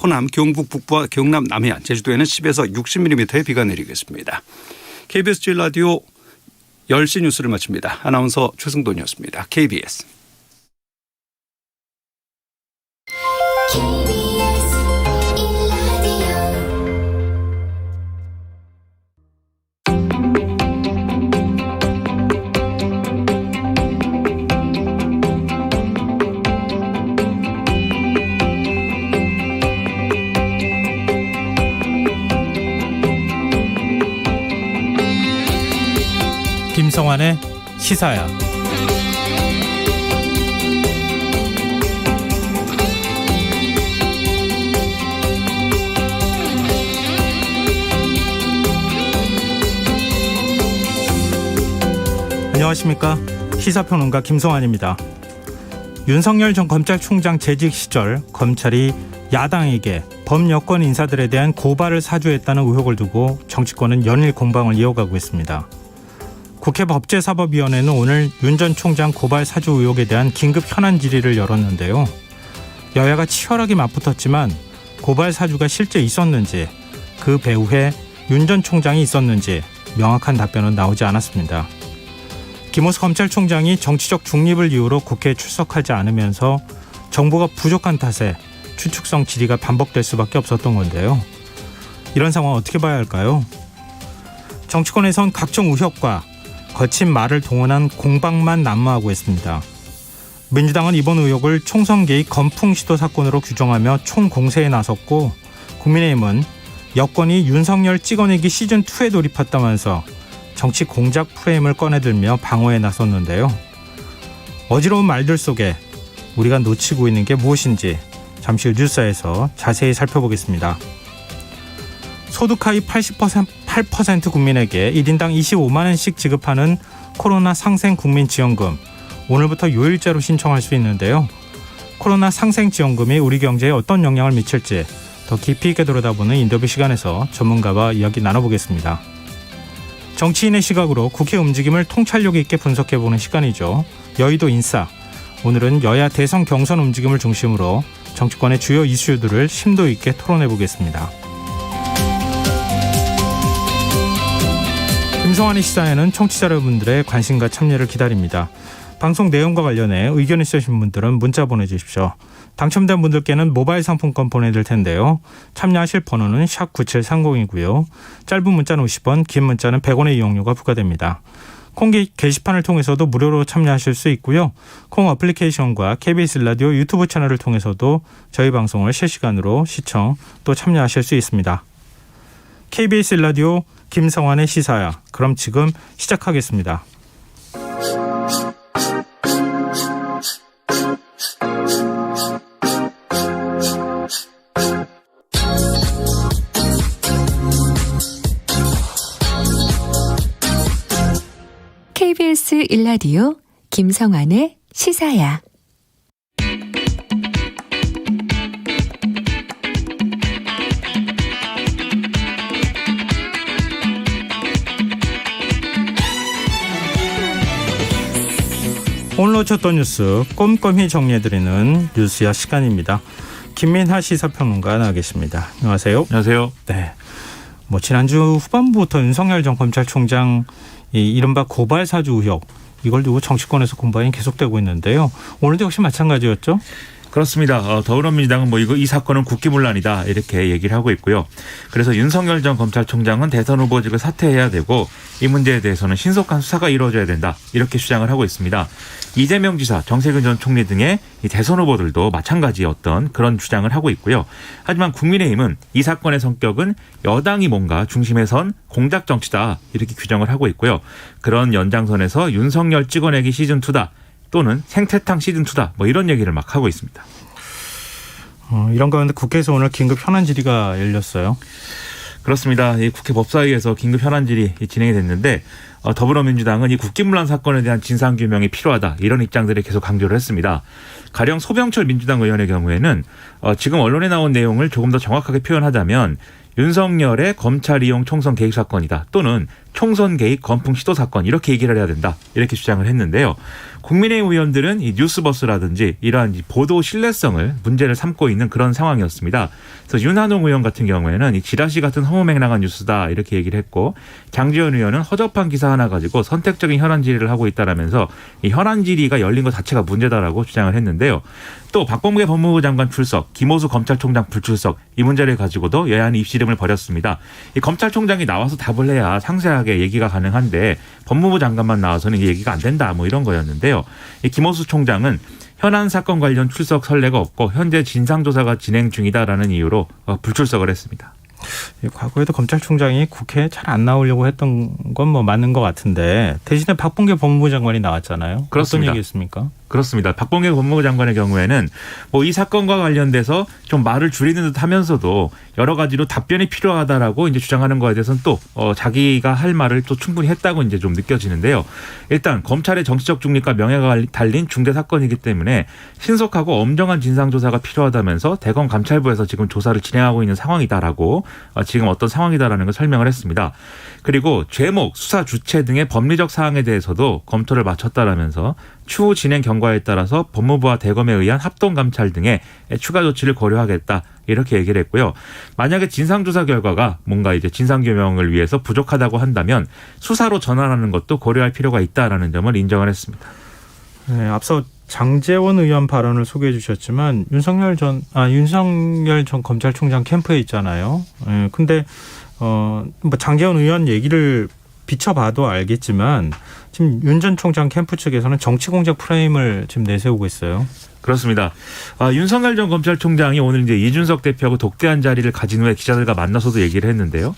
호남, 경북 북부와 경남 남해안, 제주도에는 10에서 60mm의 비가 내리겠습니다. KBS 제1라디오 10시 뉴스를 마칩니다. 아나운서 최승돈이었습니다. KBS. 김성환의 시사야. 안녕하십니까. 시사평론가 김성환입니다. 윤석열 전 검찰총장 재직 시절 검찰이 야당에게 범여권 인사들에 대한 고발을 사주했다는 의혹을 두고 정치권은 연일 공방을 이어가고 있습니다. 국회 법제사법위원회는 오늘 윤 전 총장 고발 사주 의혹에 대한 긴급 현안 질의를 열었는데요. 여야가 치열하게 맞붙었지만 고발 사주가 실제 있었는지, 그 배후에 윤 전 총장이 있었는지 명확한 답변은 나오지 않았습니다. 김호수 검찰총장이 정치적 중립을 이유로 국회에 출석하지 않으면서 정보가 부족한 탓에 추측성 질의가 반복될 수밖에 없었던 건데요. 이런 상황 어떻게 봐야 할까요? 정치권에선 각종 의혹과 거친 말을 동원한 공방만 난무하고 있습니다. 민주당은 이번 의혹을 총선 개입 건풍 시도 사건으로 규정하며 총공세에 나섰고, 국민의힘은 여권이 윤석열 찍어내기 시즌2에 돌입했다면서 정치 공작 프레임을 꺼내들며 방어에 나섰는데요. 어지러운 말들 속에 우리가 놓치고 있는 게 무엇인지 잠시 후 뉴스에서 자세히 살펴보겠습니다. 소득 하위 8% 국민에게 1인당 25만 원씩 지급하는 코로나 상생 국민지원금, 오늘부터 요일제로 신청할 수 있는데요. 코로나 상생 지원금이 우리 경제에 어떤 영향을 미칠지 더 깊이 있게 들여다보는 인터뷰 시간에서 전문가와 이야기 나눠보겠습니다. 정치인의 시각으로 국회 움직임을 통찰력 있게 분석해보는 시간이죠. 여의도 인싸. 오늘은 여야 대선 경선 움직임을 중심으로 정치권의 주요 이슈들을 심도 있게 토론해보겠습니다. 김성환의 시사에는 청취자 여러분들의 관심과 참여를 기다립니다. 방송 내용과 관련해 의견 있으신 분들은 문자 보내주십시오. 당첨된 분들께는 모바일 상품권 보내드릴 텐데요. 참여하실 번호는 샵9730이고요. 짧은 문자는 50원, 긴 문자는 100원의 이용료가 부과됩니다. 콩 게시판을 통해서도 무료로 참여하실 수 있고요. 콩 어플리케이션과 KBS 라디오 유튜브 채널을 통해서도 저희 방송을 실시간으로 시청 또 참여하실 수 있습니다. KBS 라디오 김성환의 시사야. 그럼 지금 시작하겠습니다. KBS 1라디오 김성환의 시사야. 오늘 놓쳤던 뉴스 꼼꼼히 정리해드리는 뉴스야 시간입니다. 김민하 시사평론가 나와 계십니다. 안녕하세요. 안녕하세요. 네. 지난주 후반부부터 윤석열 전 검찰총장 이른바 고발 사주 의혹, 이걸 두고 정치권에서 공방이 계속되고 있는데요. 오늘도 역시 마찬가지였죠? 그렇습니다. 더불어민주당은 이 사건은 국기문란이다 이렇게 얘기를 하고 있고요. 그래서 윤석열 전 검찰총장은 대선 후보직을 사퇴해야 되고 이 문제에 대해서는 신속한 수사가 이루어져야 된다 이렇게 주장을 하고 있습니다. 이재명 지사, 정세균 전 총리 등의 이 대선 후보들도 마찬가지였던 그런 주장을 하고 있고요. 하지만 국민의힘은 이 사건의 성격은 여당이 뭔가 중심에 선 공작 정치다 이렇게 규정을 하고 있고요. 그런 연장선에서 윤석열 찍어내기 시즌2다. 또는 생태탕 시즌2다. 이런 얘기를 막 하고 있습니다. 이런 가운데 국회에서 오늘 긴급 현안 질의가 열렸어요. 그렇습니다. 이 국회 법사위에서 긴급 현안 질의 진행이 됐는데 더불어민주당은 이 국기문란 사건에 대한 진상규명이 필요하다 이런 입장들을 계속 강조를 했습니다. 가령 소병철 민주당 의원의 경우에는 지금 언론에 나온 내용을 조금 더 정확하게 표현하자면 윤석열의 검찰 이용 총선 개입 사건이다 또는 총선 개입 건풍 시도 사건 이렇게 얘기를 해야 된다 이렇게 주장을 했는데요. 국민의힘 의원들은 이 뉴스버스라든지 이러한 보도 신뢰성을 문제를 삼고 있는 그런 상황이었습니다. 그래서 윤한홍 의원 같은 경우에는 이 지라시 같은 허무맹랑한 뉴스다 이렇게 얘기를 했고 장지원 의원은 허접한 기사 하나 가지고 선택적인 현안 질의를 하고 있다라면서 이 현안 질의가 열린 것 자체가 문제다라고 주장을 했는데요. 또 박범계 법무부 장관 출석, 김호수 검찰총장 불출석 이 문제를 가지고도 여야는 입씨름을 벌였습니다. 이 검찰총장이 나와서 답을 해야 상세하게 얘기가 가능한데 법무부 장관만 나와서는 이 얘기가 안 된다 뭐 이런 거였는데요. 이 김호수 총장은 현안 사건 관련 출석 선례가 없고 현재 진상조사가 진행 중이다라는 이유로 불출석을 했습니다. 과거에도 검찰총장이 국회에 잘 안 나오려고 했던 건 뭐 맞는 것 같은데 대신에 박범계 법무부 장관이 나왔잖아요. 그렇습니다. 어떤 얘기였습니까? 그렇습니다. 박범계 법무부 장관의 경우에는 뭐 이 사건과 관련돼서 좀 말을 줄이는 듯 하면서도 여러 가지로 답변이 필요하다라고 이제 주장하는 거에 대해서는 또 자기가 할 말을 또 충분히 했다고 이제 좀 느껴지는데요. 일단 검찰의 정치적 중립과 명예가 달린 중대 사건이기 때문에 신속하고 엄정한 진상조사가 필요하다면서 대검 감찰부에서 지금 조사를 진행하고 있는 상황이다라고 지금 어떤 상황이다라는 걸 설명을 했습니다. 그리고 죄목, 수사 주체 등의 법리적 사항에 대해서도 검토를 마쳤다라면서 추후 진행 경과에 따라서 법무부와 대검에 의한 합동감찰 등의 추가 조치를 고려하겠다 이렇게 얘기를 했고요. 만약에 진상조사 결과가 뭔가 이제 진상규명을 위해서 부족하다고 한다면 수사로 전환하는 것도 고려할 필요가 있다라는 점을 인정을 했습니다. 네, 앞서 장제원 의원 발언을 소개해 주셨지만 윤석열 전 검찰총장 캠프에 있잖아요. 근데 뭐 장제원 의원 얘기를 비춰봐도 알겠지만 지금 윤 전 총장 캠프 측에서는 정치 공작 프레임을 지금 내세우고 있어요. 그렇습니다. 윤석열 전 검찰총장이 오늘 이제 이준석 대표하고 독대한 자리를 가진 후에 기자들과 만나서도 얘기를 했는데요.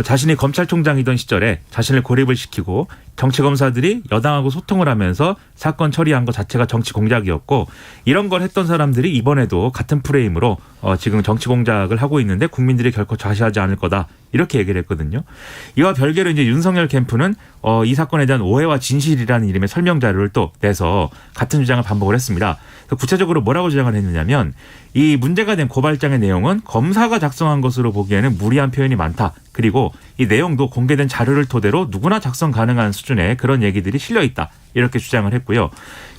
자신이 검찰총장이던 시절에 자신을 고립을 시키고 정치검사들이 여당하고 소통을 하면서 사건 처리한 것 자체가 정치 공작이었고 이런 걸 했던 사람들이 이번에도 같은 프레임으로 지금 정치 공작을 하고 있는데 국민들이 결코 좌시하지 않을 거다 이렇게 얘기를 했거든요. 이와 별개로 이제 윤석열 캠프는 이 사건에 대한 오해와 진실이라는 이름의 설명 자료를 또 내서 같은 주장을 반복을 했습니다. 구체적으로 뭐라고 주장을 했느냐면 이 문제가 된 고발장의 내용은 검사가 작성한 것으로 보기에는 무리한 표현이 많다. 그리고 이 내용도 공개된 자료를 토대로 누구나 작성 가능한 수준의 그런 얘기들이 실려 있다. 이렇게 주장을 했고요.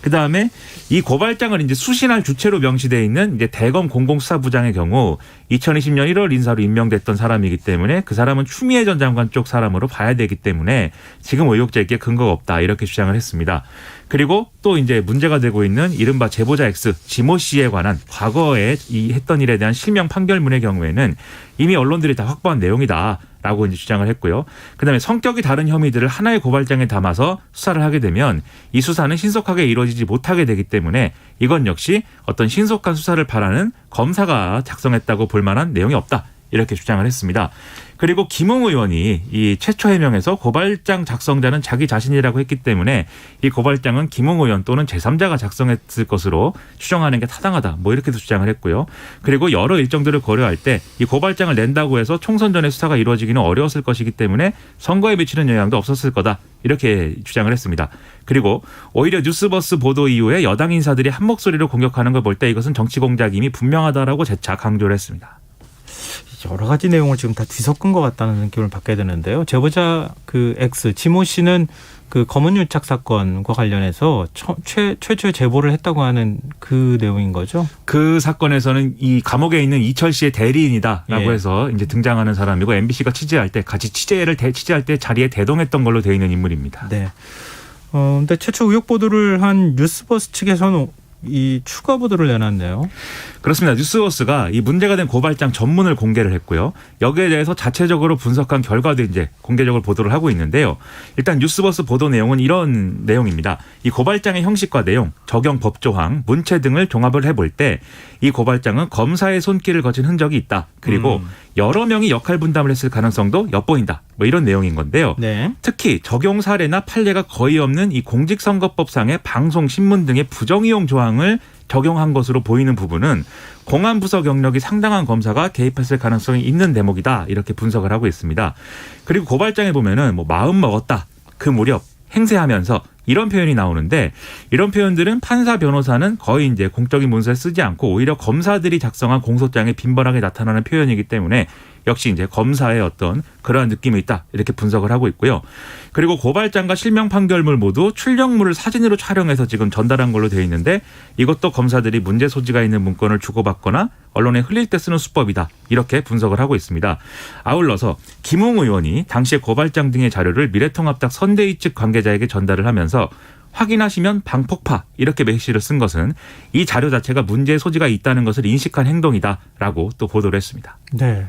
그다음에 이 고발장을 이제 수신할 주체로 명시되어 있는 이제 대검 공공수사부장의 경우 2020년 1월 인사로 임명됐던 사람이기 때문에 그 사람은 추미애 전 장관 쪽 사람으로 봐야 되기 때문에 지금 의혹 제기에 근거가 없다. 이렇게 주장을 했습니다. 그리고 또 이제 문제가 되고 있는 이른바 제보자 X 지모 씨에 관한 과거에 이 했던 일에 대한 실명 판결문의 경우에는 이미 언론들이 다 확보한 내용이다라고 이제 주장을 했고요. 그다음에 성격이 다른 혐의들을 하나의 고발장에 담아서 수사를 하게 되면 이 수사는 신속하게 이루어지지 못하게 되기 때문에 이건 역시 어떤 신속한 수사를 바라는 검사가 작성했다고 볼 만한 내용이 없다. 이렇게 주장을 했습니다. 그리고 김웅 의원이 이 최초 해명에서 고발장 작성자는 자기 자신이라고 했기 때문에 이 고발장은 김웅 의원 또는 제3자가 작성했을 것으로 추정하는 게 타당하다. 뭐 이렇게도 주장을 했고요. 그리고 여러 일정들을 고려할 때 이 고발장을 낸다고 해서 총선 전에 수사가 이루어지기는 어려웠을 것이기 때문에 선거에 미치는 영향도 없었을 거다. 이렇게 주장을 했습니다. 그리고 오히려 뉴스버스 보도 이후에 여당 인사들이 한 목소리로 공격하는 걸 볼 때 이것은 정치 공작임이 분명하다라고 재차 강조를 했습니다. 여러 가지 내용을 지금 다 뒤섞은 것 같다는 느낌을 받게 되는데요. 제보자 그 X 지모 씨는 그 검은 유착 사건과 관련해서 최초의 제보를 했다고 하는 그 내용인 거죠. 그 사건에서는 이 감옥에 있는 이철 씨의 대리인이다라고 해서 이제 등장하는 사람이고 MBC가 취재할 때 같이 취재할 때 자리에 대동했던 걸로 되어 있는 인물입니다. 네. 근데 최초 의혹 보도를 한 뉴스버스 측에서는 이 추가 보도를 내놨네요. 그렇습니다. 뉴스버스가 이 문제가 된 고발장 전문을 공개를 했고요. 여기에 대해서 자체적으로 분석한 결과도 이제 공개적으로 보도를 하고 있는데요. 일단 뉴스버스 보도 내용은 이런 내용입니다. 이 고발장의 형식과 내용, 적용 법조항, 문체 등을 종합을 해볼 때 이 고발장은 검사의 손길을 거친 흔적이 있다. 그리고 여러 명이 역할 분담을 했을 가능성도 엿보인다. 뭐 이런 내용인 건데요. 네. 특히 적용 사례나 판례가 거의 없는 이 공직선거법상의 방송, 신문 등의 부정이용 조항을 적용한 것으로 보이는 부분은 공안부서 경력이 상당한 검사가 개입했을 가능성이 있는 대목이다. 이렇게 분석을 하고 있습니다. 그리고 고발장에 보면은 뭐 마음 먹었다. 그 무렵 행세하면서 이런 표현이 나오는데 이런 표현들은 판사 변호사는 거의 이제 공적인 문서에 쓰지 않고 오히려 검사들이 작성한 공소장에 빈번하게 나타나는 표현이기 때문에 역시 이제 검사의 어떤 그러한 느낌이 있다 이렇게 분석을 하고 있고요. 그리고 고발장과 실명 판결문 모두 출력물을 사진으로 촬영해서 지금 전달한 걸로 되어 있는데 이것도 검사들이 문제 소지가 있는 문건을 주고받거나 언론에 흘릴 때 쓰는 수법이다 이렇게 분석을 하고 있습니다. 아울러서 김웅 의원이 당시에 고발장 등의 자료를 미래통합당 선대위 측 관계자에게 전달을 하면서 확인하시면 방폭파 이렇게 메시지를 쓴 것은 이 자료 자체가 문제의 소지가 있다는 것을 인식한 행동이다라고 또 보도를 했습니다. 네.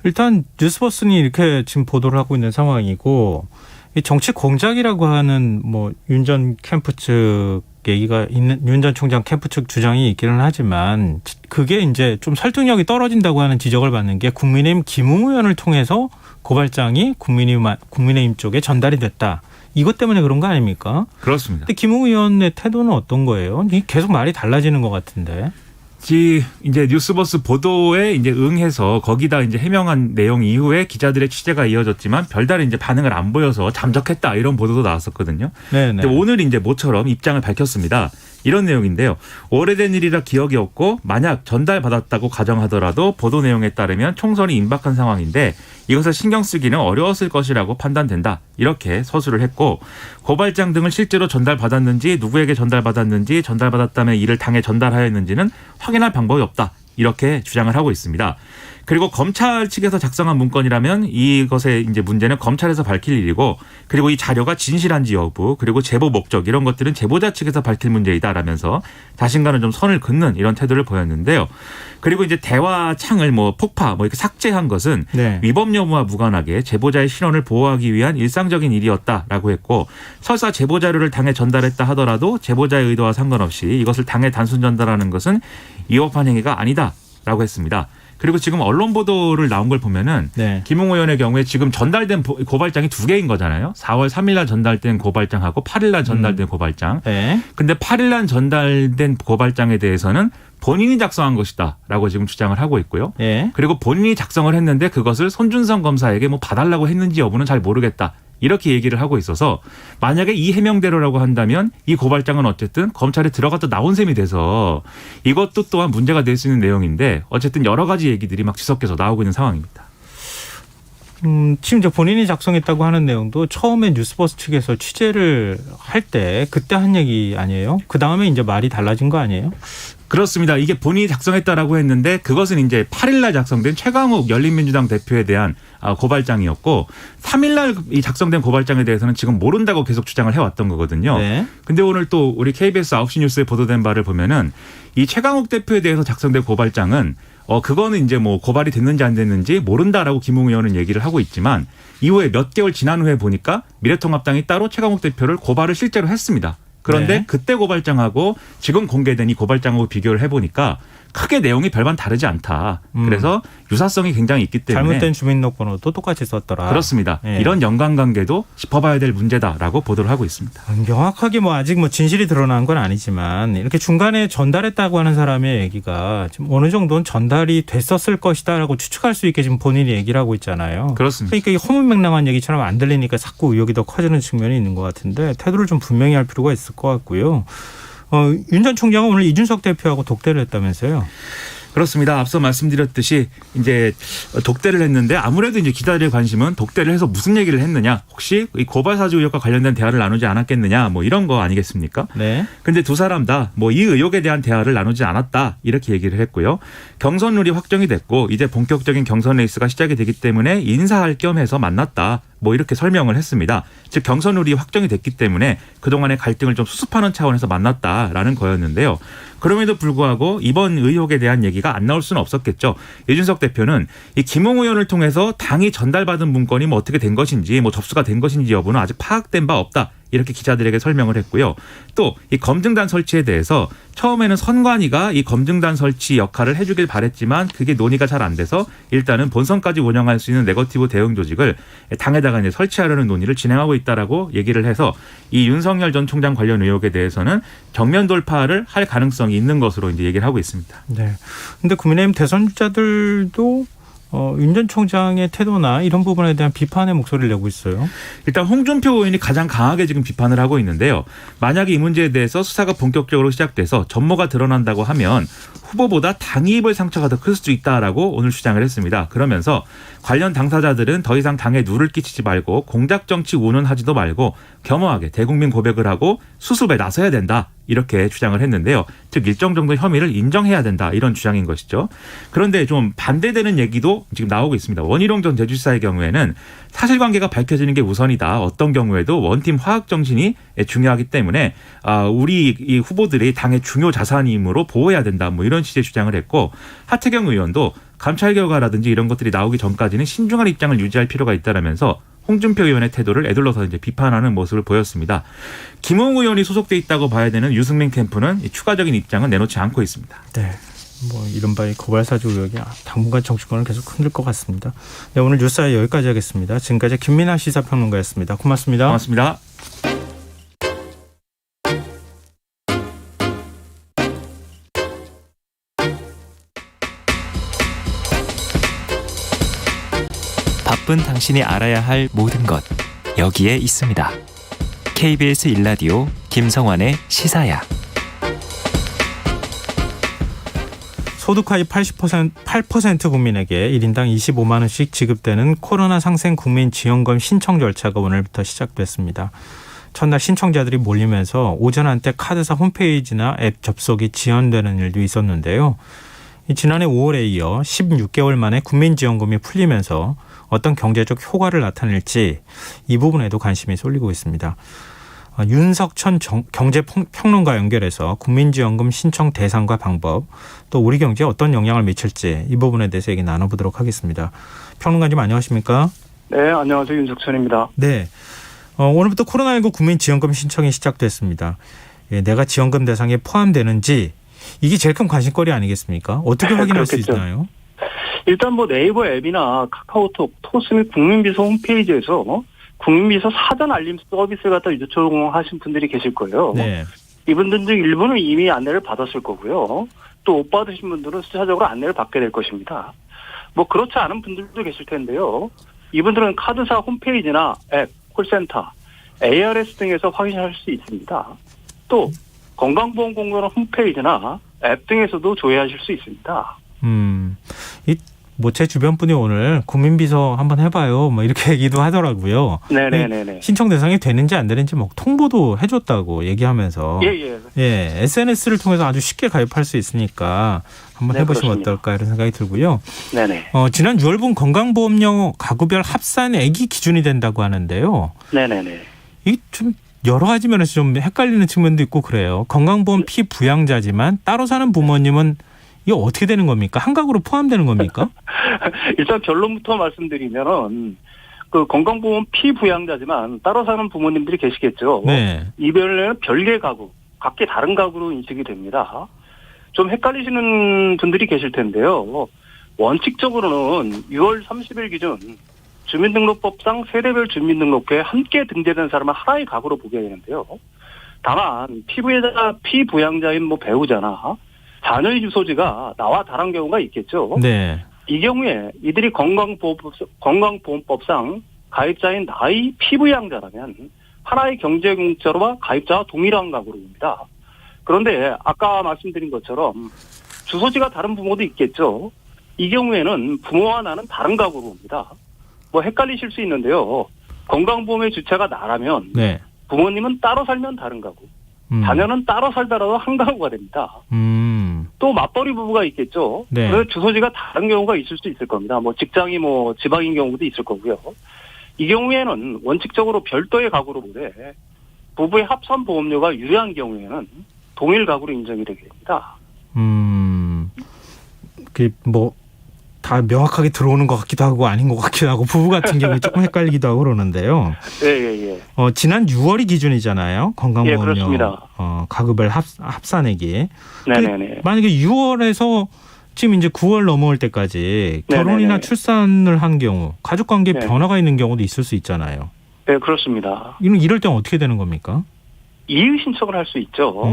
일단 뉴스버스는 이렇게 지금 보도를 하고 있는 상황이고 이 정치 공작이라고 하는 뭐 윤 전 캠프 측 얘기가 있는 윤 전 총장 캠프 측 주장이 있기는 하지만 그게 이제 좀 설득력이 떨어진다고 하는 지적을 받는 게 국민의힘 김웅 의원을 통해서 고발장이 국민의힘 쪽에 전달이 됐다. 이것 때문에 그런 거 아닙니까? 그렇습니다. 근데 김웅 의원의 태도는 어떤 거예요? 계속 말이 달라지는 것 같은데. 이제 뉴스버스 보도에 이제 응해서 거기다 이제 해명한 내용 이후에 기자들의 취재가 이어졌지만 별다른 이제 반응을 안 보여서 잠적했다 이런 보도도 나왔었거든요. 네네. 근데 오늘 이제 모처럼 입장을 밝혔습니다. 이런 내용인데요. 오래된 일이라 기억이 없고 만약 전달받았다고 가정하더라도 보도 내용에 따르면 총선이 임박한 상황인데 이것을 신경 쓰기는 어려웠을 것이라고 판단된다. 이렇게 서술을 했고 고발장 등을 실제로 전달받았는지 누구에게 전달받았는지 전달받았다면 이를 당에 전달하였는지는 확인할 방법이 없다. 이렇게 주장을 하고 있습니다. 그리고 검찰 측에서 작성한 문건이라면 이것의 이제 문제는 검찰에서 밝힐 일이고 그리고 이 자료가 진실한지 여부 그리고 제보 목적 이런 것들은 제보자 측에서 밝힐 문제이다라면서 자신과는 좀 선을 긋는 이런 태도를 보였는데요. 그리고 이제 대화 창을 뭐 폭파 뭐 이렇게 삭제한 것은 네. 위법 여부와 무관하게 제보자의 신원을 보호하기 위한 일상적인 일이었다라고 했고 설사 제보 자료를 당에 전달했다 하더라도 제보자의 의도와 상관없이 이것을 당에 단순 전달하는 것은 위법한 행위가 아니다라고 했습니다. 그리고 지금 언론 보도를 나온 걸 보면은 네. 김웅 의원의 경우에 지금 전달된 고발장이 2개인 거잖아요. 4월 3일 날 전달된 고발장하고 8일 날 전달된 고발장. 네. 근데 8일 날 전달된 고발장에 대해서는 본인이 작성한 것이다라고 지금 주장을 하고 있고요. 네. 그리고 본인이 작성을 했는데 그것을 손준성 검사에게 뭐 봐달라고 했는지 여부는 잘 모르겠다. 이렇게 얘기를 하고 있어서 만약에 이 해명대로라고 한다면 이 고발장은 어쨌든 검찰에 들어갔다 나온 셈이 돼서 이것도 또한 문제가 될 수 있는 내용인데 어쨌든 여러 가지 얘기들이 막 뒤섞여서 나오고 있는 상황입니다. 지금 이제 본인이 작성했다고 하는 내용도 처음에 뉴스버스 측에서 취재를 할 때 그때 한 얘기 아니에요? 그 다음에 이제 말이 달라진 거 아니에요? 그렇습니다. 이게 본인이 작성했다라고 했는데 그것은 이제 8일 날 작성된 최강욱 열린민주당 대표에 대한 고발장이었고 3일 날 이 작성된 고발장에 대해서는 지금 모른다고 계속 주장을 해왔던 거거든요. 네. 근데 오늘 또 우리 KBS 9시 뉴스에 보도된 바를 보면은 이 최강욱 대표에 대해서 작성된 고발장은 그거는 이제 뭐 고발이 됐는지 안 됐는지 모른다라고 김웅 의원은 얘기를 하고 있지만 이후에 몇 개월 지난 후에 보니까 미래통합당이 따로 최강욱 대표를 고발을 실제로 했습니다. 그런데 네. 그때 고발장하고 지금 공개된 이 고발장하고 비교를 해보니까 크게 내용이 별반 다르지 않다. 그래서 유사성이 굉장히 있기 때문에 잘못된 주민등록번호도 똑같이 썼더라. 그렇습니다. 네. 이런 연관관계도 짚어봐야 될 문제다라고 보도를 하고 있습니다. 명확하게 뭐 아직 뭐 진실이 드러난 건 아니지만 이렇게 중간에 전달했다고 하는 사람의 얘기가 지금 어느 정도는 전달이 됐었을 것이다라고 추측할 수 있게 지금 본인이 얘기를 하고 있잖아요. 그렇습니다. 그러니까 이 허무맹랑한 얘기처럼 안 들리니까 자꾸 의혹이 더 커지는 측면이 있는 것 같은데 태도를 좀 분명히 할 필요가 있을 것 같고요. 윤 전 총장은 오늘 이준석 대표하고 독대를 했다면서요? 그렇습니다. 앞서 말씀드렸듯이 이제 독대를 했는데 아무래도 이제 기자들의 관심은 독대를 해서 무슨 얘기를 했느냐, 혹시 이 고발 사주 의혹과 관련된 대화를 나누지 않았겠느냐, 뭐 이런 거 아니겠습니까? 네. 근데 두 사람 다 뭐 이 의혹에 대한 대화를 나누지 않았다 이렇게 얘기를 했고요. 경선 룰이 확정이 됐고 이제 본격적인 경선 레이스가 시작이 되기 때문에 인사할 겸 해서 만났다. 뭐 이렇게 설명을 했습니다. 즉 경선 룰이 확정이 됐기 때문에 그동안의 갈등을 좀 수습하는 차원에서 만났다라는 거였는데요. 그럼에도 불구하고 이번 의혹에 대한 얘기가 안 나올 수는 없었겠죠. 이준석 대표는 이 김웅 의원을 통해서 당이 전달받은 문건이 뭐 어떻게 된 것인지 뭐 접수가 된 것인지 여부는 아직 파악된 바 없다. 이렇게 기자들에게 설명을 했고요. 또 이 검증단 설치에 대해서 처음에는 선관위가 이 검증단 설치 역할을 해주길 바랬지만 그게 논의가 잘 안 돼서 일단은 본선까지 운영할 수 있는 네거티브 대응 조직을 당에다가 이제 설치하려는 논의를 진행하고 있다라고 얘기를 해서 이 윤석열 전 총장 관련 의혹에 대해서는 정면 돌파를 할 가능성이 있는 것으로 이제 얘기를 하고 있습니다. 네. 근데 국민의힘 대선 주자들도 윤 전 총장의 태도나 이런 부분에 대한 비판의 목소리를 내고 있어요. 일단 홍준표 의원이 가장 강하게 지금 비판을 하고 있는데요. 만약에 이 문제에 대해서 수사가 본격적으로 시작돼서 전모가 드러난다고 하면 후보보다 당이 입을 상처가 더 클 수도 있다라고 오늘 주장을 했습니다. 그러면서 관련 당사자들은 더 이상 당에 누를 끼치지 말고 공작 정치 운운하지도 말고 겸허하게 대국민 고백을 하고 수습에 나서야 된다. 이렇게 주장을 했는데요. 즉 일정 정도 혐의를 인정해야 된다. 이런 주장인 것이죠. 그런데 좀 반대되는 얘기도 지금 나오고 있습니다. 원희룡 전 제주지사의 경우에는 사실관계가 밝혀지는 게 우선이다. 어떤 경우에도 원팀 화학 정신이 중요하기 때문에 우리 이 후보들이 당의 중요 자산이므로 보호해야 된다. 뭐 이런 취지의 주장을 했고 하태경 의원도 감찰 결과라든지 이런 것들이 나오기 전까지는 신중한 입장을 유지할 필요가 있다라면서 홍준표 의원의 태도를 에둘러서 이제 비판하는 모습을 보였습니다. 김웅 의원이 소속돼 있다고 봐야 되는 유승민 캠프는 추가적인 입장은 내놓지 않고 있습니다. 네. 뭐 이른바 고발사주 의혹이 당분간 정치권을 계속 흔들 것 같습니다. 네, 오늘 뉴스아이 여기까지 하겠습니다. 지금까지 김민아 시사평론가였습니다. 고맙습니다. 고맙습니다. 바쁜 당신이 알아야 할 모든 것 여기에 있습니다. KBS 1라디오 김성환의 시사야. 소득하위 8% 국민에게 1인당 25만 원씩 지급되는 코로나 상생 국민지원금 신청 절차가 오늘부터 시작됐습니다. 첫날 신청자들이 몰리면서 오전 한때 카드사 홈페이지나 앱 접속이 지연되는 일도 있었는데요. 지난해 5월에 이어 16개월 만에 국민지원금이 풀리면서 어떤 경제적 효과를 나타낼지 이 부분에도 관심이 쏠리고 있습니다. 윤석천 경제평론가 연결해서 국민지원금 신청 대상과 방법, 또 우리 경제에 어떤 영향을 미칠지 이 부분에 대해서 얘기 나눠보도록 하겠습니다. 평론가님 안녕하십니까? 네, 안녕하세요. 윤석천입니다. 네, 오늘부터 코로나19 국민지원금 신청이 시작됐습니다. 내가 지원금 대상에 포함되는지 이게 제일 큰 관심거리 아니겠습니까? 어떻게 확인할 수 있나요? 일단 네이버 앱이나 카카오톡, 토스 및 국민비서 홈페이지에서 국민비서 사전 알림 서비스를 갖다 요청하신 분들이 계실 거예요. 네. 이분들 중 일부는 이미 안내를 받았을 거고요. 또 못 받으신 분들은 수차적으로 안내를 받게 될 것입니다. 그렇지 않은 분들도 계실 텐데요. 이분들은 카드사 홈페이지나 앱, 콜센터, ARS 등에서 확인할 수 있습니다. 또 건강보험공단 홈페이지나 앱 등에서도 조회하실 수 있습니다. 제 주변 분이 오늘 국민비서 한번 해봐요. 이렇게 얘기도 하더라고요. 네네네. 신청 대상이 되는지 안 되는지 통보도 해줬다고 얘기하면서. 예. SNS를 통해서 아주 쉽게 가입할 수 있으니까 한번 해보시면 그렇습니다. 어떨까 이런 생각이 들고요. 네네. 지난 6월분 건강보험료 가구별 합산액이 기준이 된다고 하는데요. 네네네. 이 좀 여러 가지 면에서 좀 헷갈리는 측면도 있고 그래요. 건강보험 피부양자지만 따로 사는 부모님은 이거 어떻게 되는 겁니까? 한가구로 포함되는 겁니까? 일단 결론부터 말씀드리면은 건강보험 피부양자지만 따로 사는 부모님들이 계시겠죠. 네. 이별에는 별개 가구, 각기 다른 가구로 인식이 됩니다. 좀 헷갈리시는 분들이 계실 텐데요. 원칙적으로는 6월 30일 기준 주민등록법상 세대별 주민등록부에 함께 등재된 사람은 하나의 가구로 보게 되는데요. 다만 피부양자인 배우자나 자녀의 주소지가 나와 다른 경우가 있겠죠. 네. 이 경우에 이들이 건강보험법상 가입자인 나의 피부양자라면 하나의 경제공짜로와 가입자와 동일한 가구로 봅니다. 그런데 아까 말씀드린 것처럼 주소지가 다른 부모도 있겠죠. 이 경우에는 부모와 나는 다른 가구로 봅니다. 헷갈리실 수 있는데요. 건강보험의 주체가 나라면 네. 부모님은 따로 살면 다른 가구, 자녀는 따로 살더라도 한 가구가 됩니다. 또 맞벌이 부부가 있겠죠. 네. 그래서 주소지가 다른 경우가 있을 수 있을 겁니다. 직장이 지방인 경우도 있을 거고요. 이 경우에는 원칙적으로 별도의 가구로 보되 부부의 합산 보험료가 유리한 경우에는 동일 가구로 인정이 되게 됩니다. 다 명확하게 들어오는 것 같기도 하고 아닌 것 같기도 하고 부부 같은 경우에 조금 헷갈리기도 하고 그러는데요. 예. 지난 6월이 기준이잖아요. 건강보험료. 예, 그렇습니다. 가급별 합산액이. 네네네. 만약에 6월에서 지금 이제 9월 넘어올 때까지 결혼이나 네네네. 출산을 한 경우 가족관계 네. 변화가 있는 경우도 있을 수 있잖아요. 네, 그렇습니다. 이럴 때는 어떻게 되는 겁니까? 이의 신청을 할 수 있죠.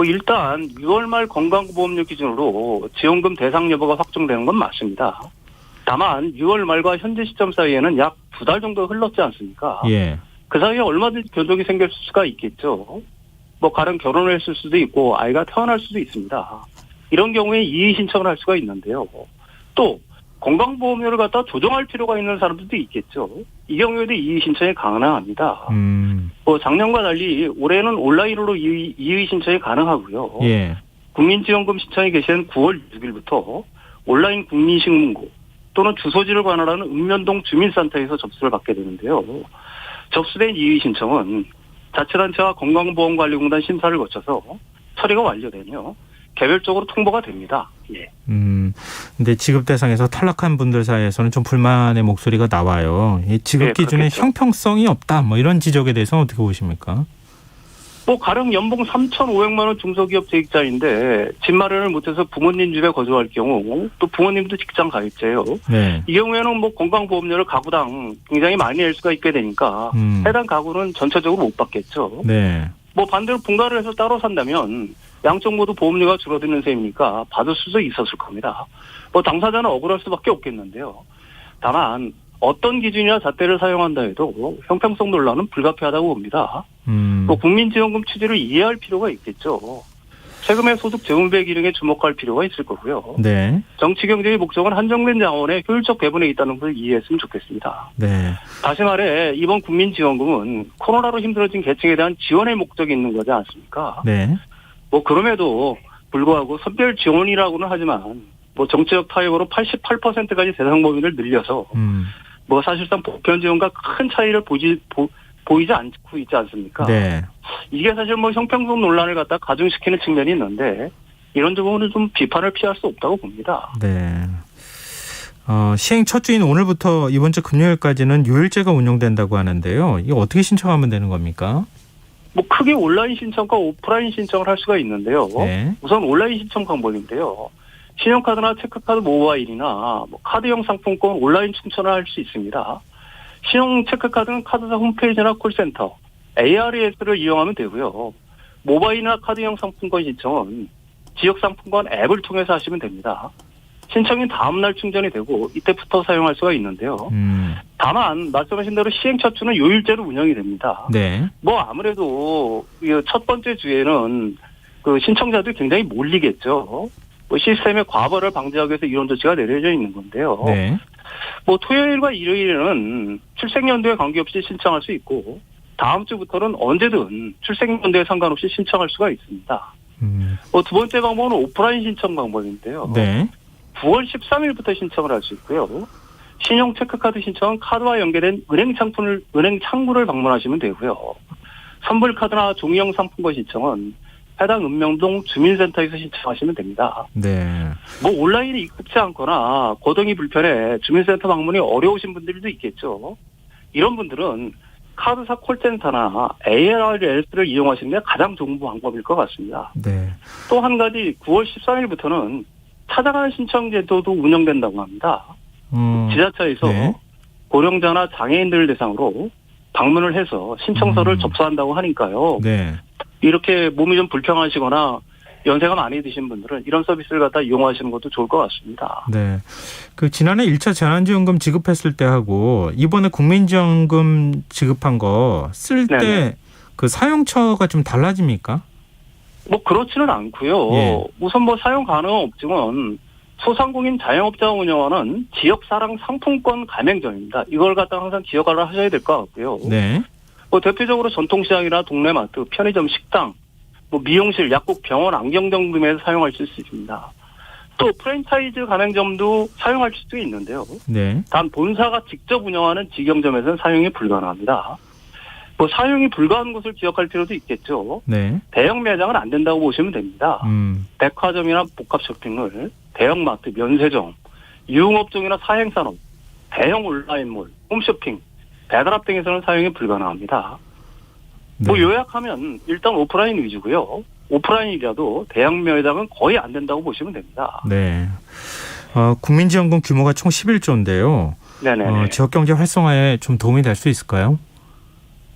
일단 6월 말 건강보험료 기준으로 지원금 대상 여부가 확정되는 건 맞습니다. 다만 6월 말과 현재 시점 사이에는 약 2달 정도 흘렀지 않습니까? 예. 그 사이에 얼마든지 변동이 생길 수가 있겠죠. 뭐 가령 결혼을 했을 수도 있고 아이가 태어날 수도 있습니다. 이런 경우에 이의 신청을 할 수가 있는데요. 또 건강보험료를 갖다 조정할 필요가 있는 사람들도 있겠죠. 이 경우에도 이의 신청이 가능합니다. 뭐 작년과 달리 올해는 온라인으로 이의 신청이 가능하고요. 예. 국민지원금 신청이 개시한 9월 6일부터 온라인 국민신문고 또는 주소지를 관할하는 읍면동 주민센터에서 접수를 받게 되는데요. 접수된 이의 신청은 자치단체와 건강보험관리공단 심사를 거쳐서 처리가 완료되며 개별적으로 통보가 됩니다. 예. 근데 지급 대상에서 탈락한 분들 사이에서는 좀 불만의 목소리가 나와요. 이 지급 네, 기준에 그렇겠죠. 형평성이 없다. 뭐 이런 지적에 대해서는 어떻게 보십니까? 뭐 가령 연봉 3,500만 원 중소기업 재직자인데 집 마련을 못해서 부모님 집에 거주할 경우 또 부모님도 직장 가입자예요. 네. 이 경우에는 뭐 건강보험료를 가구당 굉장히 많이 낼 수가 있게 되니까 해당 가구는 전체적으로 못 받겠죠. 네. 뭐 반대로 분가를 해서 따로 산다면 양쪽 모두 보험료가 줄어드는 셈이니까 받을 수도 있었을 겁니다. 뭐 당사자는 억울할 수밖에 없겠는데요. 다만 어떤 기준이나 잣대를 사용한다 해도 형평성 논란은 불가피하다고 봅니다. 뭐 국민지원금 취지를 이해할 필요가 있겠죠. 세금의 소득 재분배 기능에 주목할 필요가 있을 거고요. 네. 정치 경제의 목적은 한정된 자원의 효율적 배분에 있다는 걸 이해했으면 좋겠습니다. 네. 다시 말해 이번 국민지원금은 코로나로 힘들어진 계층에 대한 지원의 목적이 있는 거지 않습니까? 네. 뭐 그럼에도 불구하고 선별 지원이라고는 하지만 뭐 정치적 타협으로 88%까지 대상 범위를 늘려서 뭐 사실상 보편 지원과 큰 차이를 보이지 않고 있지 않습니까? 네. 이게 사실 뭐 형평성 논란을 갖다 가중시키는 측면이 있는데 이런 부분은 좀 비판을 피할 수 없다고 봅니다. 네. 시행 첫 주인 오늘부터 이번 주 금요일까지는 요일제가 운영된다고 하는데요. 이거 어떻게 신청하면 되는 겁니까? 뭐 크게 온라인 신청과 오프라인 신청을 할 수가 있는데요. 네. 우선 온라인 신청 방법인데요. 신용카드나 체크카드 모바일이나 뭐 카드형 상품권 온라인 충전을 할 수 있습니다. 신용 체크카드는 카드사 홈페이지나 콜센터, ARES를 이용하면 되고요. 모바일이나 카드형 상품권 신청은 지역상품권 앱을 통해서 하시면 됩니다. 신청인 다음날 충전이 되고 이때부터 사용할 수가 있는데요. 다만 말씀하신 대로 시행 첫 주는 요일제로 운영이 됩니다. 네. 뭐 아무래도 첫 번째 주에는 그 신청자들이 굉장히 몰리겠죠. 뭐 시스템의 과부하를 방지하기 위해서 이런 조치가 내려져 있는 건데요. 네. 뭐 토요일과 일요일에는 출생연도에 관계없이 신청할 수 있고 다음 주부터는 언제든 출생연도에 상관없이 신청할 수가 있습니다. 뭐 두 번째 방법은 오프라인 신청 방법인데요. 네. 9월 13일부터 신청을 할 수 있고요. 신용 체크카드 신청은 카드와 연계된 은행 창구를 방문하시면 되고요. 선불카드나 종이형 상품권 신청은 해당 읍면동 주민센터에서 신청하시면 됩니다. 네. 뭐 온라인이 익숙치 않거나 거동이 불편해 주민센터 방문이 어려우신 분들도 있겠죠. 이런 분들은 카드사 콜센터나 ARS를 이용하시는 게 가장 좋은 방법일 것 같습니다. 네. 또 한 가지 9월 13일부터는 찾아가는 신청 제도도 운영된다고 합니다. 지자체에서 네. 고령자나 장애인들을 대상으로 방문을 해서 신청서를 접수한다고 하니까요. 네. 이렇게 몸이 좀 불평하시거나 연세가 많이 드신 분들은 이런 서비스를 갖다 이용하시는 것도 좋을 것 같습니다. 네. 그 지난해 1차 재난지원금 지급했을 때 하고 이번에 국민지원금 지급한 거 쓸 때 그 사용처가 좀 달라집니까? 뭐 그렇지는 않고요. 예. 우선 뭐 사용 가능은 없지만 소상공인 자영업자가 운영하는 지역사랑 상품권 가맹점입니다. 이걸 갖다 항상 기억을 하셔야 될 것 같고요. 네. 뭐 대표적으로 전통시장이나 동네마트, 편의점, 식당, 뭐 미용실, 약국, 병원, 안경점 구매에서 사용하실 수 있습니다. 또 프랜차이즈 가맹점도 사용할 수도 있는데요. 네. 단 본사가 직접 운영하는 직영점에서는 사용이 불가능합니다. 뭐 사용이 불가한 것을 기억할 필요도 있겠죠. 네. 대형 매장은 안 된다고 보시면 됩니다. 백화점이나 복합 쇼핑몰, 대형마트, 면세점, 유흥업종이나 사행산업, 대형 온라인몰, 홈쇼핑, 배달앱 등에서는 사용이 불가능합니다. 네. 뭐 요약하면 일단 오프라인 위주고요. 오프라인이라도 대형 매장은 거의 안 된다고 보시면 됩니다. 네. 국민지원금 규모가 총 11조인데요. 네네. 지역경제 활성화에 좀 도움이 될 수 있을까요?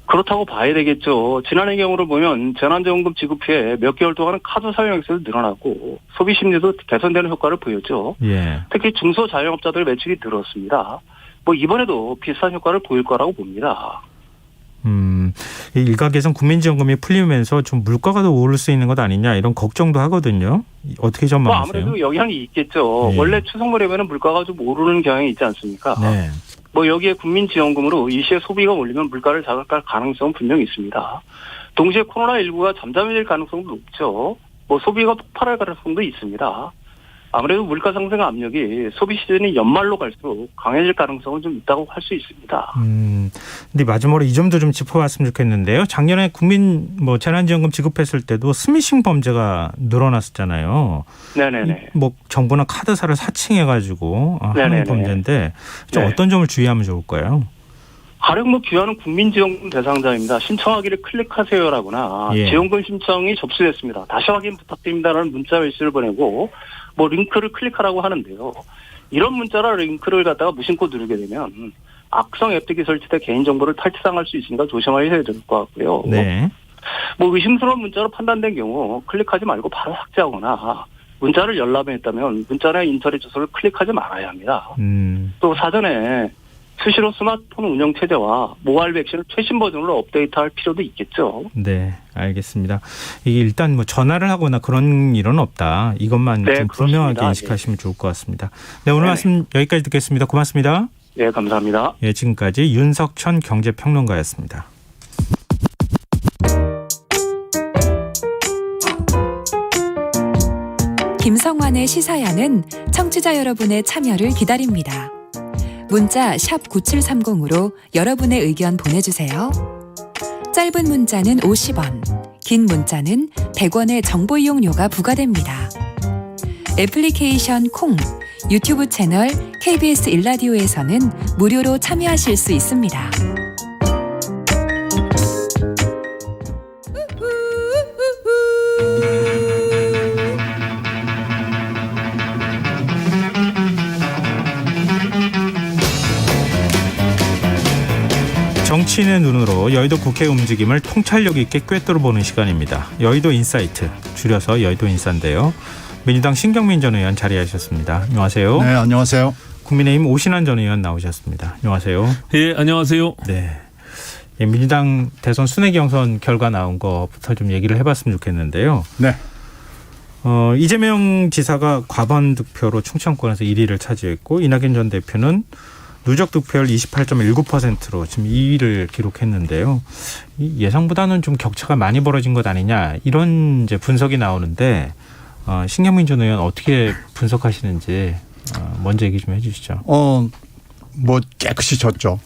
그렇다고 봐야 되겠죠. 지난해 경우를 보면 재난지원금 지급 후에 몇 개월 동안은 카드 사용 액수도 늘어났고 소비 심리도 개선되는 효과를 보였죠. 예. 특히 중소자영업자들 매출이 늘었습니다. 뭐 이번에도 비슷한 효과를 보일 거라고 봅니다. 이 일각에선 국민지원금이 풀리면서 좀 물가가 더 오를 수 있는 것 아니냐 이런 걱정도 하거든요. 어떻게 전망하세요? 아무래도 영향이 있겠죠. 예. 원래 추석무렵에는 물가가 좀 오르는 경향이 있지 않습니까? 네. 뭐 여기에 국민지원금으로 일시에 소비가 올리면 물가를 자극할 가능성은 분명히 있습니다. 동시에 코로나19가 잠잠해질 가능성도 높죠. 뭐 소비가 폭발할 가능성도 있습니다. 아무래도 물가 상승 압력이 소비 시즌이 연말로 갈수록 강해질 가능성은 좀 있다고 할 수 있습니다. 근데 마지막으로 이 점도 좀 짚어봤으면 좋겠는데요. 작년에 국민 재난지원금 지급했을 때도 스미싱 범죄가 늘어났었잖아요. 네네네. 뭐 정부나 카드사를 사칭해가지고 하는 네네네. 범죄인데 좀 네. 어떤 점을 주의하면 좋을까요? 가령 뭐 귀하는 국민지원금 대상자입니다. 신청하기를 클릭하세요라거나 예. 지원금 신청이 접수됐습니다. 다시 확인 부탁드립니다라는 문자 메시지를 보내고 뭐 링크를 클릭하라고 하는데요. 이런 문자나 링크를 갖다가 무심코 누르게 되면 악성 앱등이 설치돼 개인정보를 탈취당할 수 있으니까 조심하셔야 될 것 같고요. 네. 뭐 의심스러운 문자로 판단된 경우 클릭하지 말고 바로 삭제하거나 문자를 열람했다면 문자나 인터넷 주소를 클릭하지 말아야 합니다. 또 사전에 수시로 스마트폰 운영 체제와 모바일 백신을 최신 버전으로 업데이트할 필요도 있겠죠. 네, 알겠습니다. 이게 일단 뭐 전화를 하거나 그런 일은 없다. 이것만 네, 좀 그렇습니다. 분명하게 인식하시면 좋을 것 같습니다. 네, 오늘 네네. 말씀 여기까지 듣겠습니다. 고맙습니다. 네, 감사합니다. 예, 지금까지 윤석천 경제평론가였습니다. 김성환의 시사야는 청취자 여러분의 참여를 기다립니다. 문자 샵 9730으로 여러분의 의견 보내주세요. 짧은 문자는 50원, 긴 문자는 100원의 정보 이용료가 부과됩니다. 애플리케이션 콩, 유튜브 채널 KBS 일라디오에서는 무료로 참여하실 수 있습니다. 정치인의 눈으로 여의도 국회 움직임을 통찰력 있게 꿰뚫어 보는 시간입니다. 여의도 인사이트, 줄여서 여의도 인사인데요. 민주당 신경민 전 의원 자리하셨습니다. 안녕하세요. 네, 안녕하세요. 국민의힘 오신환 전 의원 나오셨습니다. 안녕하세요. 예, 안녕하세요. 네. 예, 민주당 대선 순회 경선 결과 나온 것부터 좀 얘기를 해봤으면 좋겠는데요. 네. 이재명 지사가 과반 득표로 충청권에서 1위를 차지했고 이낙연 전 대표는 누적 득표율 28.19%로 지금 2위를 기록했는데요. 예상보다는 좀 격차가 많이 벌어진 것 아니냐 이런 이제 분석이 나오는데 신경민 전 의원 어떻게 분석하시는지 먼저 얘기 좀 해주시죠. 뭐 깨끗이 졌죠.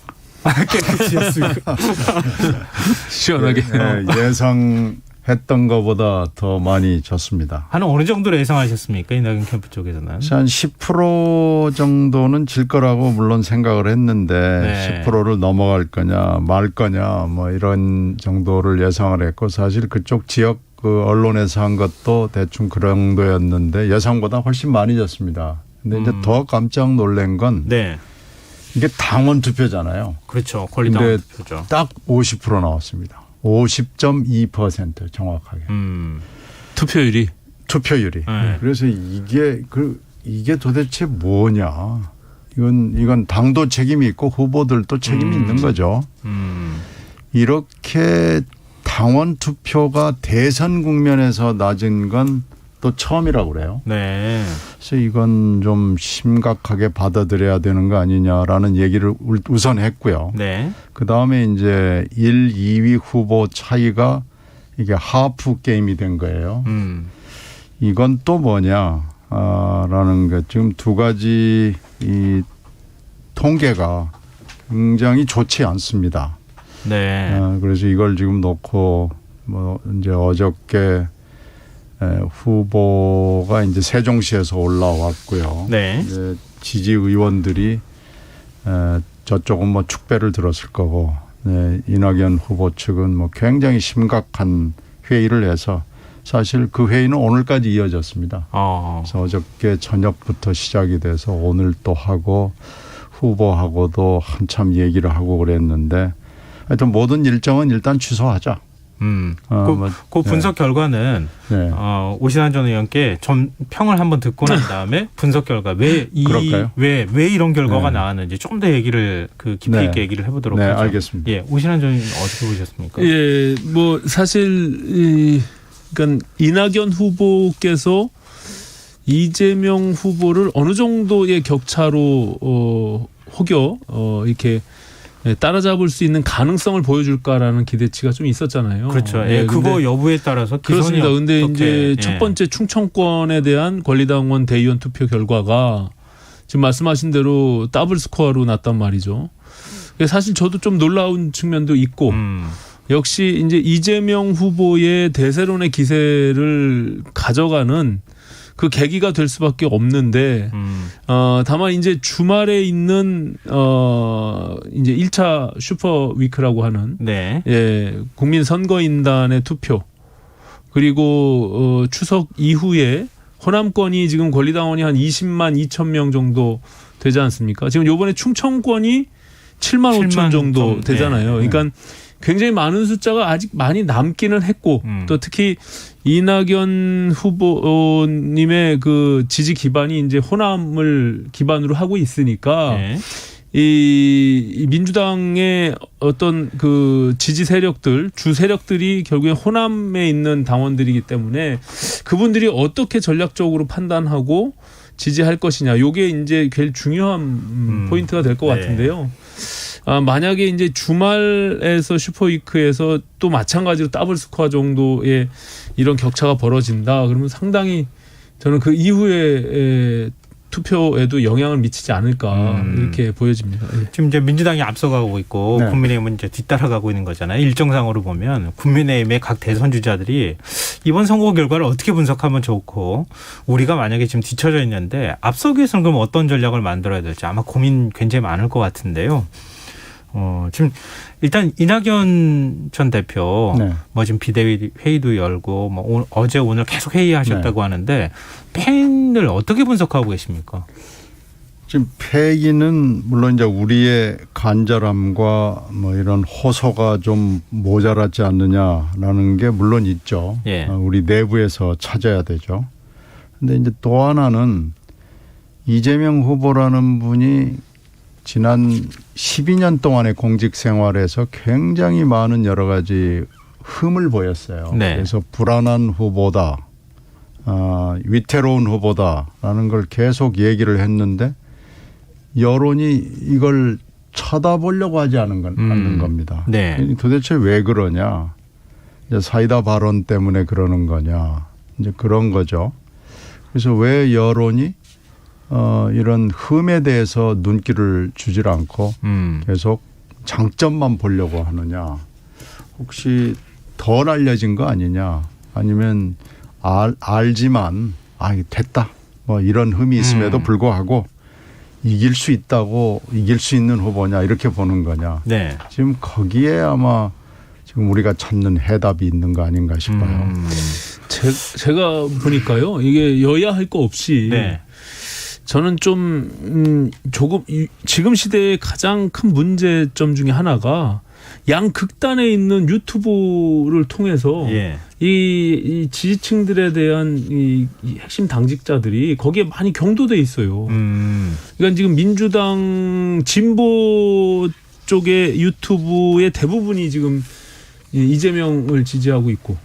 깨끗이었습니다. 시원하게. 네, 예상했던 것보다 더 많이 졌습니다. 한 어느 정도로 예상하셨습니까? 이낙연 캠프 쪽에서는. 한 10% 정도는 질 거라고 물론 생각을 했는데 네. 10%를 넘어갈 거냐 말 거냐 뭐 이런 정도를 예상을 했고 사실 그쪽 지역 그 언론에서 한 것도 대충 그 정도였는데 예상보다 훨씬 많이 졌습니다. 근데 이제 더 깜짝 놀란 건 네. 이게 당원 투표잖아요. 그렇죠. 권리당원 근데 투표죠. 딱 50% 나왔습니다. 50.2% 정확하게. 투표율이. 투표율이. 네. 그래서 이게 도대체 뭐냐. 이건 당도 책임이 있고 후보들도 책임이 있는 거죠. 이렇게 당원 투표가 대선 국면에서 낮은 건 또 처음이라고 그래요. 네. 그래서 이건 좀 심각하게 받아들여야 되는 거 아니냐라는 얘기를 우선 했고요. 네. 그다음에 이제 1, 2위 후보 차이가 이게 하프 게임이 된 거예요. 이건 또 뭐냐 라는 것. 지금 두 가지 이 통계가 굉장히 좋지 않습니다. 네. 그래서 이걸 지금 놓고 뭐 이제 어저께 후보가 이제 세종시에서 올라왔고요. 네. 이제 지지 의원들이 저쪽은 뭐 축배를 들었을 거고, 네, 이낙연 후보 측은 뭐 굉장히 심각한 회의를 해서 사실 그 회의는 오늘까지 이어졌습니다. 그래서 어저께 저녁부터 시작이 돼서 오늘 또 하고 후보하고도 한참 얘기를 하고 그랬는데 하여튼 모든 일정은 일단 취소하자. 그 분석 결과는 네. 오신환 전 의원께 좀 평을 한번 듣고 난 다음에 분석 결과 왜 이런 결과가 네. 나왔는지 좀 더 얘기를 깊이 네. 있게 얘기를 해보도록 네, 하죠. 알겠습니다. 예, 오신환 전 의원 어떻게 보셨습니까? 예, 뭐 사실 그러니까 이낙연 후보께서 이재명 후보를 어느 정도의 격차로 혹여 이렇게 따라잡을 수 있는 가능성을 보여줄까라는 기대치가 좀 있었잖아요. 그렇죠. 예, 그거 여부에 따라서 그렇습니다. 근데 이제 예. 첫 번째 충청권에 대한 권리당원 대의원 투표 결과가 지금 말씀하신 대로 더블 스코어로 났단 말이죠. 사실 저도 좀 놀라운 측면도 있고 역시 이제 이재명 후보의 대세론의 기세를 가져가는 그 계기가 될 수밖에 없는데 다만 이제 주말에 있는 이제 1차 슈퍼 위크라고 하는 네. 예, 국민 선거인단의 투표 그리고 추석 이후에 호남권이 지금 권리당원이 한 20만 2천 명 정도 되지 않습니까? 지금 요번에 충청권이 7만 5천 정도 되잖아요. 네. 그러니까 굉장히 많은 숫자가 아직 많이 남기는 했고 또 특히 이낙연 후보님의 그 지지 기반이 이제 호남을 기반으로 하고 있으니까 네. 이 민주당의 어떤 그 지지 세력들, 주 세력들이 결국에 호남에 있는 당원들이기 때문에 그분들이 어떻게 전략적으로 판단하고 지지할 것이냐. 요게 이제 제일 중요한 포인트가 될 것 같은데요. 만약에 이제 주말에서 슈퍼위크에서 또 마찬가지로 더블 스코어 정도의 이런 격차가 벌어진다. 그러면 상당히 저는 그 이후에 투표에도 영향을 미치지 않을까 이렇게 보여집니다. 예. 지금 이제 민주당이 앞서가고 있고 네. 국민의힘은 이제 뒤따라가고 있는 거잖아요. 일정상으로 보면 국민의힘의 각 대선 주자들이 이번 선거 결과를 어떻게 분석하면 좋고 우리가 만약에 지금 뒤처져 있는데 앞서기 위해서는 그럼 어떤 전략을 만들어야 될지 아마 고민 굉장히 많을 것 같은데요. 지금 일단 이낙연 전 대표 네. 뭐 지금 비대위도 열고 뭐 어제 오늘 계속 회의하셨다고 하는데 패인을 어떻게 분석하고 계십니까? 지금 패기는 물론 이제 우리의 간절함과 뭐 이런 호소가 좀 모자라지 않느냐라는 게 물론 있죠. 예. 우리 내부에서 찾아야 되죠. 근데 이제 또 하나는 이재명 후보라는 분이 지난 12년 동안의 공직 생활에서 굉장히 많은 여러 가지 흠을 보였어요. 네. 그래서 불안한 후보다, 위태로운 후보다라는 걸 계속 얘기를 했는데 여론이 이걸 쳐다보려고 하지 않는 겁니다. 네. 도대체 왜 그러냐? 이제 사이다 발언 때문에 그러는 거냐? 이제 그런 거죠. 그래서 왜 여론이 이런 흠에 대해서 눈길을 주질 않고 계속 장점만 보려고 하느냐. 혹시 덜 알려진 거 아니냐. 아니면 알지만 됐다. 뭐 이런 흠이 있음에도 불구하고 이길 수 있다고 이길 수 있는 후보냐 이렇게 보는 거냐. 네. 지금 거기에 아마 지금 우리가 찾는 해답이 있는 거 아닌가 싶어요. 제가 보니까요. 이게 여야 할 거 없이 네. 저는 좀 조금 지금 시대의 가장 큰 문제점 중에 하나가 양극단에 있는 유튜브를 통해서 예. 이 지지층들에 대한 이 핵심 당직자들이 거기에 많이 경도돼 있어요. 그러니까 지금 민주당 진보 쪽의 유튜브의 대부분이 지금 이재명을 지지하고 있고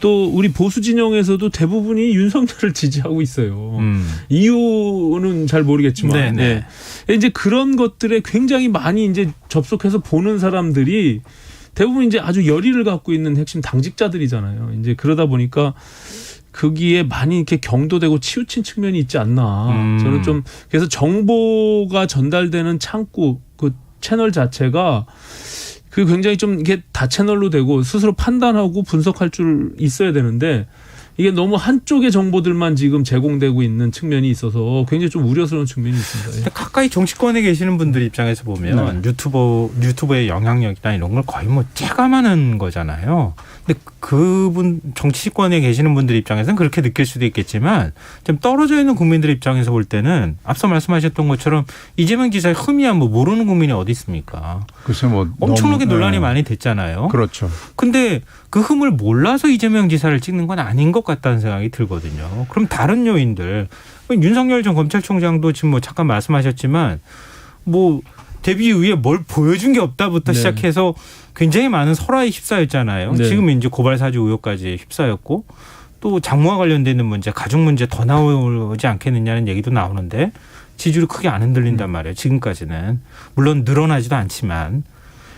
또 우리 보수 진영에서도 대부분이 윤석열을 지지하고 있어요. 이유는 잘 모르겠지만, 네. 이제 그런 것들에 굉장히 많이 이제 접속해서 보는 사람들이 대부분 이제 아주 열의를 갖고 있는 핵심 당직자들이잖아요. 이제 그러다 보니까 거기에 많이 이렇게 경도되고 치우친 측면이 있지 않나. 저는 좀 그래서 정보가 전달되는 창구 그 채널 자체가 그 굉장히 좀 이게 다채널로 되고 스스로 판단하고 분석할 줄 있어야 되는데 이게 너무 한쪽의 정보들만 지금 제공되고 있는 측면이 있어서 굉장히 좀 우려스러운 측면이 있습니다. 근데 가까이 정치권에 계시는 분들 입장에서 보면 유튜버의 영향력이나 이런 걸 거의 뭐 체감하는 거잖아요. 근데 그분 정치권에 계시는 분들 입장에서는 그렇게 느낄 수도 있겠지만 좀 떨어져 있는 국민들 입장에서 볼 때는 앞서 말씀하셨던 것처럼 이재명 지사의 흠이야 뭐 모르는 국민이 어디 있습니까? 글쎄 뭐 엄청나게 너무, 논란이 많이 됐잖아요. 그렇죠. 근데 그 흠을 몰라서 이재명 지사를 찍는 건 아닌 것 같다는 생각이 들거든요. 그럼 다른 요인들 윤석열 전 검찰총장도 지금 뭐 잠깐 말씀하셨지만 뭐 데뷔 이후에 뭘 보여준 게 없다부터 네. 시작해서 굉장히 많은 설화에 휩싸였잖아요. 네. 지금 이제 고발 사주 의혹까지 휩싸였고 또 장모와 관련되는 문제, 가족 문제 더 나오지 않겠느냐는 얘기도 나오는데 지지율이 크게 안 흔들린단 말이에요. 지금까지는. 물론 늘어나지도 않지만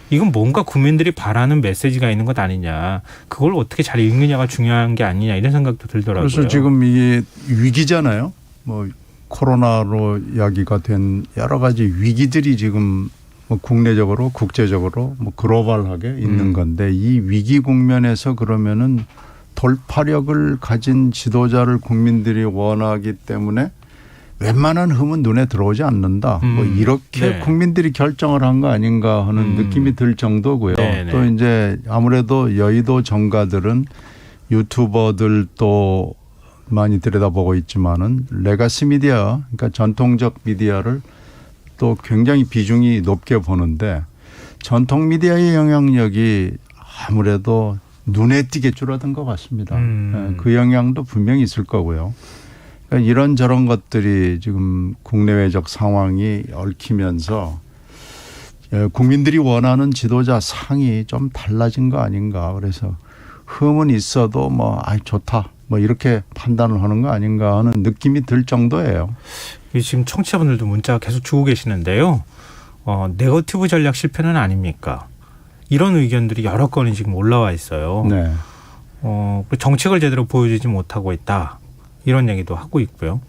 이건 뭔가 국민들이 바라는 메시지가 있는 것 아니냐. 그걸 어떻게 잘 읽느냐가 중요한 게 아니냐 이런 생각도 들더라고요. 그래서 지금 이게 위기잖아요. 뭐 코로나로 이야기가 된 여러 가지 위기들이 지금 뭐 국내적으로 국제적으로 뭐 글로벌하게 있는 건데 이 위기 국면에서 그러면은 돌파력을 가진 지도자를 국민들이 원하기 때문에 웬만한 흠은 눈에 들어오지 않는다. 뭐 이렇게 네. 국민들이 결정을 한 거 아닌가 하는 느낌이 들 정도고요. 네네. 또 이제 아무래도 여의도 정가들은 유튜버들 또 많이 들여다보고 있지만은 레가시 미디어, 그러니까 전통적 미디어를 또 굉장히 비중이 높게 보는데 전통 미디어의 영향력이 아무래도 눈에 띄게 줄어든 것 같습니다. 그 영향도 분명히 있을 거고요. 그러니까 이런저런 것들이 지금 국내외적 상황이 얽히면서 국민들이 원하는 지도자 상이 좀 달라진 거 아닌가. 그래서 흠은 있어도 뭐 좋다. 뭐 이렇게 판단을 하는 거 아닌가 하는 느낌이 들 정도예요. 지금 청취자분들도 문자 계속 주고 계시는데요. 네거티브 전략 실패는 아닙니까? 이런 의견들이 여러 건이 지금 올라와 있어요. 네. 정책을 제대로 보여주지 못하고 있다. 이런 얘기도 하고 있고요.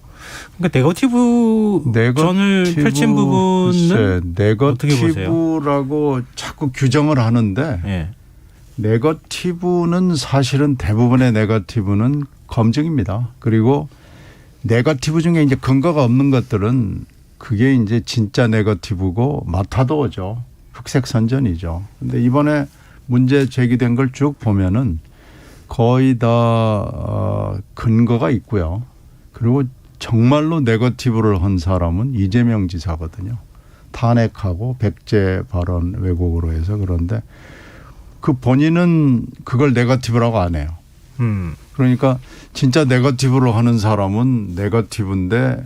그러니까 네거티브 전을 펼친 부분은 어떻게 보세요? 네거티브라고 자꾸 규정을 하는데 예. 네거티브는 사실은 대부분의 네거티브는 검증입니다. 그리고 네거티브 중에 이제 근거가 없는 것들은 그게 이제 진짜 네거티브고 마타도어죠. 흑색 선전이죠. 근데 이번에 문제 제기된 걸 쭉 보면은 거의 다 근거가 있고요. 그리고 정말로 네거티브를 한 사람은 이재명 지사거든요. 탄핵하고 백제 발언 왜곡으로 해서. 그런데 그 본인은 그걸 네거티브라고 안 해요. 그러니까 진짜 네거티브로 하는 사람은 네거티브인데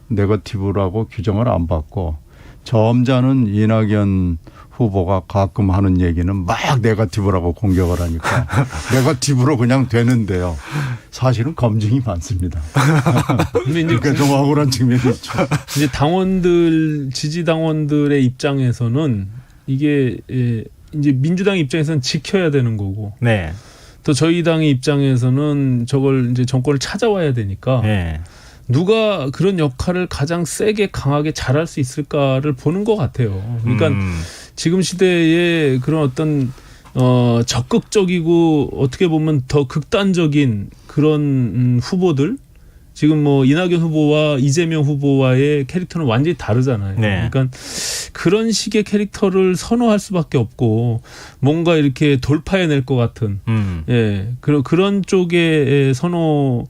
네거티브라고 규정을 안 받고 점잖은 이낙연 후보가 가끔 하는 얘기는 막 네거티브라고 공격을 하니까 네거티브로 그냥 되는데요. 사실은 검증이 많습니다. 근데 이제 그러니까 좀 억울한 측면이 있죠. 이제 당원들 지지 당원들의 입장에서는 이게 이제 민주당 입장에서는 지켜야 되는 거고, 네. 또 저희 당의 입장에서는 저걸 이제 정권을 찾아와야 되니까 네. 누가 그런 역할을 가장 세게 강하게 잘할 수 있을까를 보는 것 같아요. 그러니까 지금 시대에 그런 어떤 적극적이고 어떻게 보면 더 극단적인 그런 후보들, 지금 뭐 이낙연 후보와 이재명 후보와의 캐릭터는 완전히 다르잖아요. 네. 그러니까 그런 식의 캐릭터를 선호할 수밖에 없고 뭔가 이렇게 돌파해낼 것 같은 그런 쪽의 선호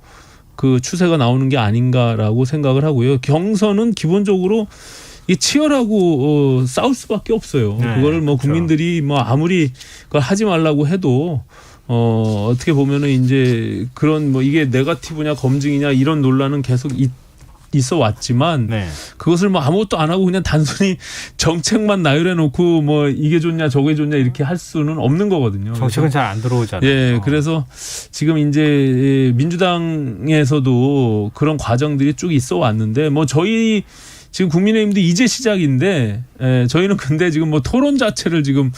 그 추세가 나오는 게 아닌가라고 생각을 하고요. 경선은 기본적으로 이 치열하고 싸울 수밖에 없어요. 네, 그거를 뭐 그렇죠. 국민들이 뭐 아무리 그걸 하지 말라고 해도 어떻게 보면은 이제 그런 뭐 이게 네거티브냐 검증이냐 이런 논란은 계속 있어 왔지만 네. 그것을 뭐 아무것도 안 하고 그냥 단순히 정책만 나열해 놓고 뭐 이게 좋냐 저게 좋냐 이렇게 할 수는 없는 거거든요. 정책은 잘 안 들어오잖아요. 예, 그래서 지금 이제 민주당에서도 그런 과정들이 쭉 있어 왔는데 뭐 저희 지금 국민의힘도 이제 시작인데 저희는 근데 지금 뭐 토론 자체를 지금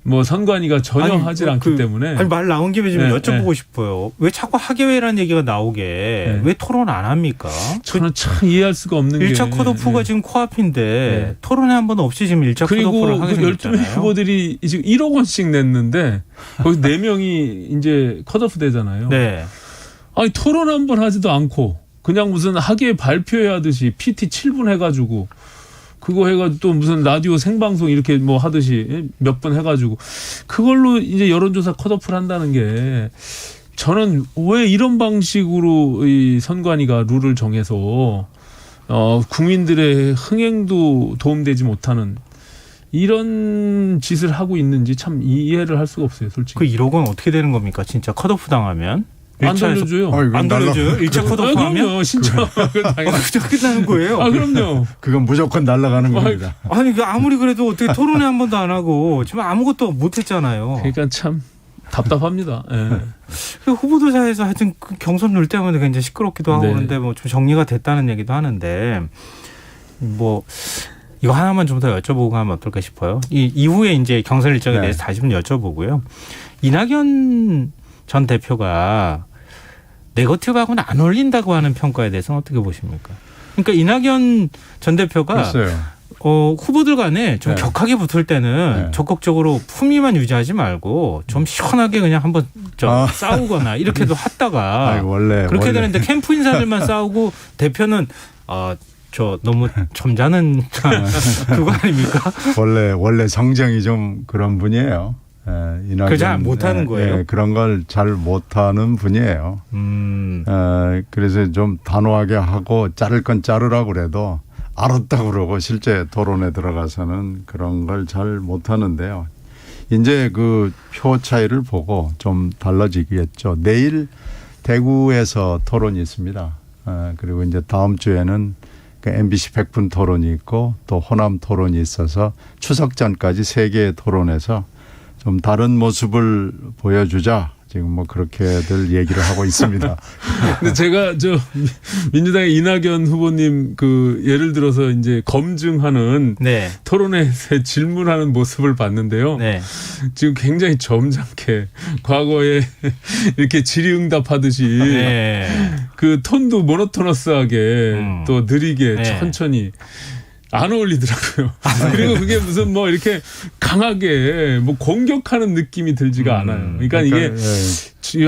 뭐 선관위가 전혀 하질 않기 때문에. 아니, 말 나온 김에 좀 네, 여쭤보고 싶어요. 왜 자꾸 학예회라는 얘기가 나오게 왜 토론 안 합니까? 저는 참 이해할 수가 없는 게. 1차 컷오프가 지금 코앞인데 토론회 한 번 없이 지금 1차 컷오프를 하게 그리고 그 생겼잖아요. 12명 후보들이 지금 1억 원씩 냈는데 거기 4명이 이제 컷오프 되잖아요. 네. 아니 토론 한 번 하지도 않고 그냥 무슨 학예 발표회 하듯이 PT 7분 해가지고 그거 해가지고 또 무슨 라디오 생방송 이렇게 뭐 하듯이 몇 번 해가지고 그걸로 이제 여론조사 컷오프를 한다는 게 저는 왜 이런 방식으로 이 선관위가 룰을 정해서 국민들의 흥행도 도움되지 못하는 이런 짓을 하고 있는지 참 이해를 할 수가 없어요, 솔직히. 그 1억 원 어떻게 되는 겁니까? 진짜 컷오프 당하면? 안 돌려줘요. 안 돌려줘요? 1차 컷오프 하면? 그럼요, 신청. 그냥 끝나는 거예요. 그럼요. 그건 무조건 날아가는 겁니다. 아니 아무리 그래도 어떻게 토론회 한 번도 안 하고 지금 아무것도 못했잖아요. 그러니까 참 답답합니다. 예. 그 후보들 사이에서 하여튼 그 경선 룰 때문에 굉장히 시끄럽기도 하고 네. 그런데 뭐 좀 정리가 됐다는 얘기도 하는데 뭐 이거 하나만 좀 더 여쭤보고 하면 어떨까 싶어요. 이 이후에 이제 경선 일정에 네. 대해서 다시 좀 여쭤보고요. 이낙연 전 대표가 네거티브하고는 안 어울린다고 하는 평가에 대해서는 어떻게 보십니까? 그러니까 이낙연 전 대표가 글쎄요. 후보들 간에 좀 네. 격하게 붙을 때는 네. 적극적으로 품위만 유지하지 말고 좀 시원하게 그냥 한번 싸우거나 이렇게도 했다가 아니, 원래 되는데 캠프 인사들만 싸우고 대표는 저 너무 점잖은 그거 아닙니까? 원래 성정이 좀 그런 분이에요. 이낙연, 그거 잘 못하는 거예요? 그런 걸 잘 못하는 분이에요. 그래서 좀 단호하게 하고 자를 건 자르라고 그래도 알았다고 그러고 실제 토론에 들어가서는 그런 걸 잘 못하는데요. 이제 그 표 차이를 보고 좀 달라지겠죠. 내일 대구에서 토론이 있습니다. 그리고 이제 다음 주에는 그 MBC 100분 토론이 있고 또 호남 토론이 있어서 추석 전까지 3개의 토론에서 좀 다른 모습을 보여주자. 지금 뭐 그렇게들 얘기를 하고 있습니다. 근데 제가 민주당의 이낙연 후보님 그 예를 들어서 이제 검증하는 네. 토론에서 질문하는 모습을 봤는데요. 네. 지금 굉장히 점잖게 과거에 이렇게 질의응답하듯이 네. 그 톤도 모노토너스하게 또 느리게 네. 천천히 안 어울리더라고요. 그리고 그게 무슨 뭐 이렇게 강하게 뭐 공격하는 느낌이 들지가 않아요. 그러니까 이게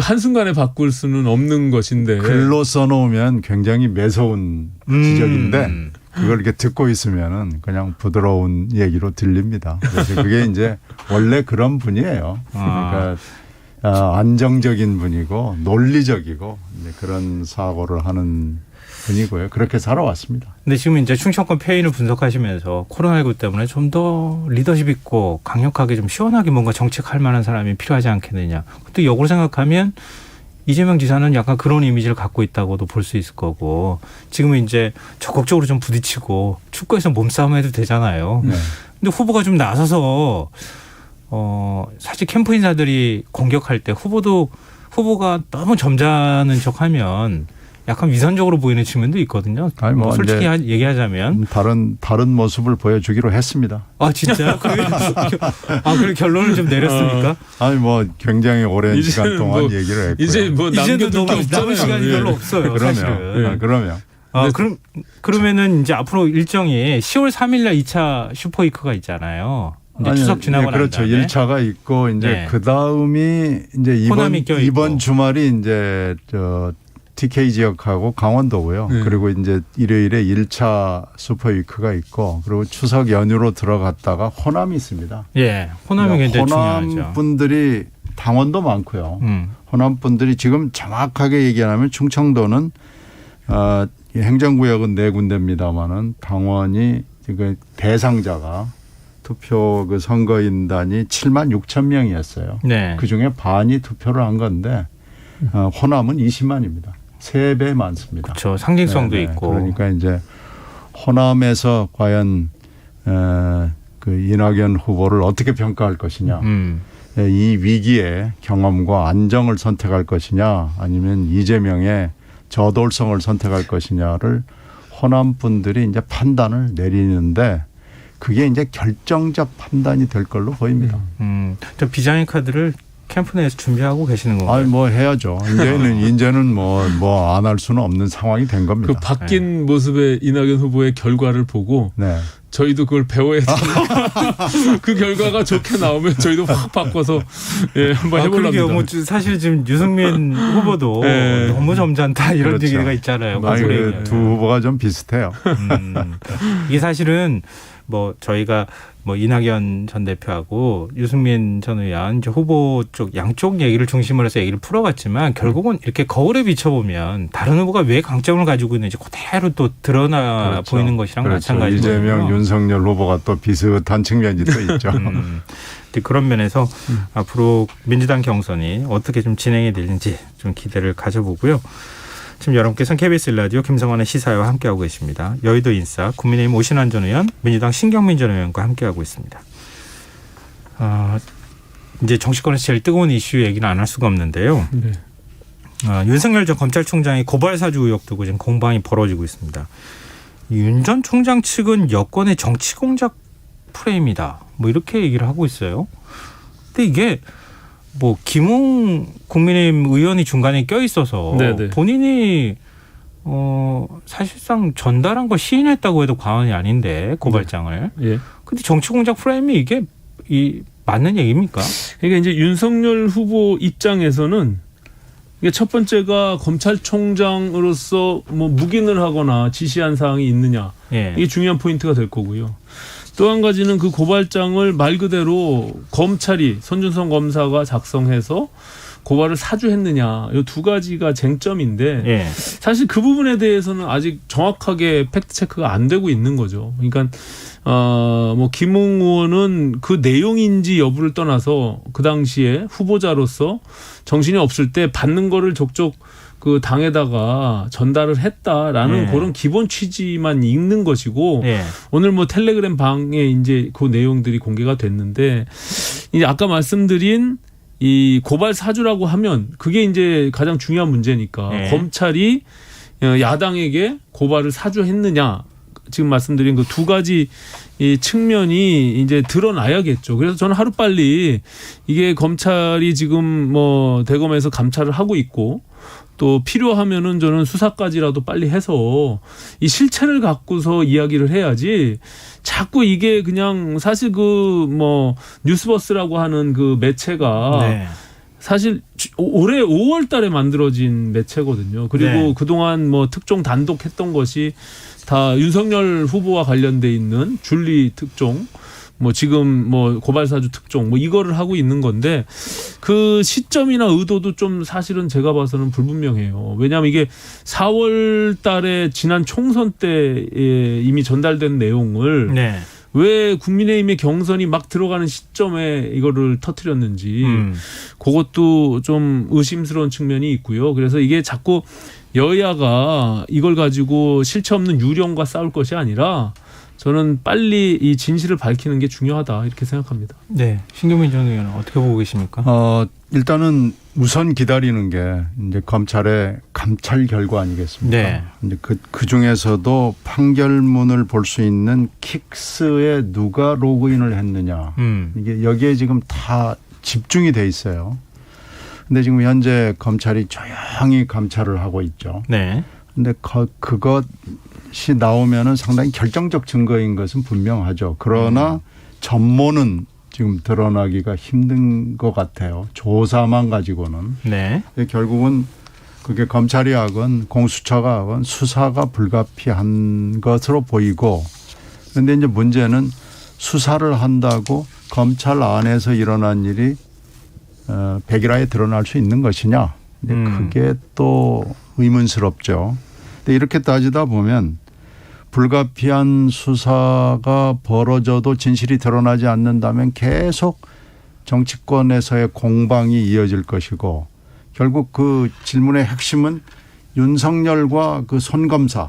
한순간에 바꿀 수는 없는 것인데. 글로 써놓으면 굉장히 매서운 지적인데 그걸 이렇게 듣고 있으면은 그냥 부드러운 얘기로 들립니다. 그래서 그게 이제 원래 그런 분이에요. 그러니까 안정적인 분이고 논리적이고 이제 그런 사고를 하는 분이고요. 그렇게 살아왔습니다. 근데 지금 이제 충청권 패인을 분석하시면서 코로나19 때문에 좀 더 리더십 있고 강력하게 좀 시원하게 뭔가 정책할 만한 사람이 필요하지 않겠느냐. 또 역으로 생각하면 이재명 지사는 약간 그런 이미지를 갖고 있다고도 볼 수 있을 거고 지금은 이제 적극적으로 좀 부딪히고 축구에서 몸싸움 해도 되잖아요. 네. 근데 후보가 좀 나서서 사실 캠프 인사들이 공격할 때 후보가 너무 점잖은 척하면 약간 위선적으로 보이는 측면도 있거든요. 아니 뭐 솔직히 얘기하자면 다른 모습을 보여주기로 했습니다. 아 진짜요? 그래 결론을 좀 내렸습니까? 아니 뭐 굉장히 오랜 시간 동안 뭐 얘기를 했고요. 이제 뭐 이제도 남겨둘 게 남은 없잖아요. 시간이 별로 없어요. 사실은. 그러면 그러면은 이제 앞으로 일정이 10월 3일날 2차 슈퍼위크가 있잖아요. 이제 추석 지나고 난 그렇죠. 다음에. 1차가 있고 이제 네. 그 다음이 이제 호남이 껴있고. 이번 주말이 이제 TK 지역하고 강원도고요. 네. 그리고 이제 일요일에 1차 슈퍼위크가 있고 그리고 추석 연휴로 들어갔다가 호남이 있습니다. 예, 호남이 굉장히 호남 중요하죠. 분들이 당원도 많고요. 호남 분들이 지금 정확하게 얘기하면 충청도는 행정구역은 4군데입니다만은 당원이 지금 대상자가 투표 그 선거인단이 7만 6천 명이었어요. 네. 그 중에 반이 투표를 한 건데 호남은 20만입니다. 3배 많습니다. 그렇죠. 상징성도 있고. 그러니까 이제 호남에서 과연 그 이낙연 후보를 어떻게 평가할 것이냐. 이 위기에 경험과 안정을 선택할 것이냐 아니면 이재명의 저돌성을 선택할 것이냐를 호남 분들이 이제 판단을 내리는데 그게 이제 결정적 판단이 될 걸로 보입니다. 저 비장의 카드를 캠프 내에서 준비하고 계시는 건가요? 아니 뭐 해야죠. 이제는 뭐 안 할 수는 없는 상황이 된 겁니다. 그 바뀐 모습의 이낙연 후보의 결과를 보고 네. 저희도 그걸 배워야 되니까 그 결과가 좋게 나오면 저희도 확 바꿔서 한번 해보려고 합니다. 뭐 사실 지금 유승민 후보도 네. 너무 점잖다 이런 그렇죠. 얘기가 있잖아요. 아니, 두 후보가 좀 비슷해요. 이게 사실은 뭐 저희가 뭐 이낙연 전 대표하고 유승민 전 의원 이제 후보 쪽 양쪽 얘기를 중심으로 해서 얘기를 풀어갔지만 결국은 이렇게 거울에 비춰보면 다른 후보가 왜 강점을 가지고 있는지 그대로 또 드러나 그렇죠. 보이는 것이랑 그렇죠. 마찬가지거든요. 이재명, 윤석열 후보가 또 비슷한 측면이 또 있죠. 그런 면에서 앞으로 민주당 경선이 어떻게 좀 진행이 될지 좀 기대를 가져보고요. 지금 여러분께서는 KBS 라디오 김성환의 시사회와 함께하고 계십니다. 여의도 인싸 국민의힘 오신환 전 의원, 민주당 신경민 전 의원과 함께하고 있습니다. 이제 정치권에서 제일 뜨거운 이슈 얘기는 안 할 수가 없는데요. 네. 윤석열 전 검찰총장의 고발 사주 의혹 두고 지금 공방이 벌어지고 있습니다. 윤 전 총장 측은 여권의 정치 공작 프레임이다. 뭐 이렇게 얘기를 하고 있어요. 근데 이게 뭐 김웅 국민의힘 의원이 중간에 껴 있어서 네네. 본인이 사실상 전달한 걸 시인했다고 해도 과언이 아닌데 고발장을. 예. 근데 정치 공작 프레임이 이게 맞는 얘기입니까? 그러니까 이제 윤석열 후보 입장에서는 이게 첫 번째가 검찰총장으로서 뭐 묵인을 하거나 지시한 사항이 있느냐 예. 이게 중요한 포인트가 될 거고요. 또 한 가지는 그 고발장을 말 그대로 검찰이 손준성 검사가 작성해서 고발을 사주했느냐 이 두 가지가 쟁점인데 예. 사실 그 부분에 대해서는 아직 정확하게 팩트 체크가 안 되고 있는 거죠. 그러니까 뭐 김웅 의원은 그 내용인지 여부를 떠나서 그 당시에 후보자로서 정신이 없을 때 받는 거를 족족 그 당에다가 전달을 했다라는 예. 그런 기본 취지만 읽는 것이고 예. 오늘 뭐 텔레그램 방에 이제 그 내용들이 공개가 됐는데 이제 아까 말씀드린 이 고발 사주라고 하면 그게 이제 가장 중요한 문제니까 네. 검찰이 야당에게 고발을 사주했느냐 지금 말씀드린 그 두 가지 이 측면이 이제 드러나야겠죠. 그래서 저는 하루빨리 이게 검찰이 지금 뭐 대검에서 감찰을 하고 있고 또 필요하면은 저는 수사까지라도 빨리 해서 이 실체를 갖고서 이야기를 해야지 자꾸 이게 그냥 사실 그 뭐 뉴스버스라고 하는 그 매체가 네. 사실 올해 5월 달에 만들어진 매체거든요. 그리고 네. 그동안 뭐 특종 단독 했던 것이 다 윤석열 후보와 관련돼 있는 줄리 특종 뭐 지금 뭐 고발사주 특종 뭐 이거를 하고 있는 건데 그 시점이나 의도도 좀 사실은 제가 봐서는 불분명해요. 왜냐하면 이게 4월 달에 지난 총선 때 이미 전달된 내용을 네. 왜 국민의힘의 경선이 막 들어가는 시점에 이거를 터뜨렸는지 그것도 좀 의심스러운 측면이 있고요. 그래서 이게 자꾸 여야가 이걸 가지고 실체 없는 유령과 싸울 것이 아니라 저는 빨리 이 진실을 밝히는 게 중요하다 이렇게 생각합니다. 네. 신경민 전 의원은 어떻게 보고 계십니까? 일단은 우선 기다리는 게 이제 검찰의 감찰 결과 아니겠습니까? 네. 이제 그 중에서도 판결문을 볼 수 있는 킥스에 누가 로그인을 했느냐. 이게 여기에 지금 다 집중이 돼 있어요. 근데 지금 현재 검찰이 조용히 감찰을 하고 있죠. 네. 근데 그것이 나오면은 상당히 결정적 증거인 것은 분명하죠. 그러나 전모는 지금 드러나기가 힘든 것 같아요. 조사만 가지고는. 네. 결국은 그게 검찰이 하건 공수처가 하건 수사가 불가피한 것으로 보이고 그런데 이제 문제는 수사를 한다고 검찰 안에서 일어난 일이 백일화에 드러날 수 있는 것이냐. 그게 또 의문스럽죠. 근데 이렇게 따지다 보면 불가피한 수사가 벌어져도 진실이 드러나지 않는다면 계속 정치권에서의 공방이 이어질 것이고 결국 그 질문의 핵심은 윤석열과 그 손 검사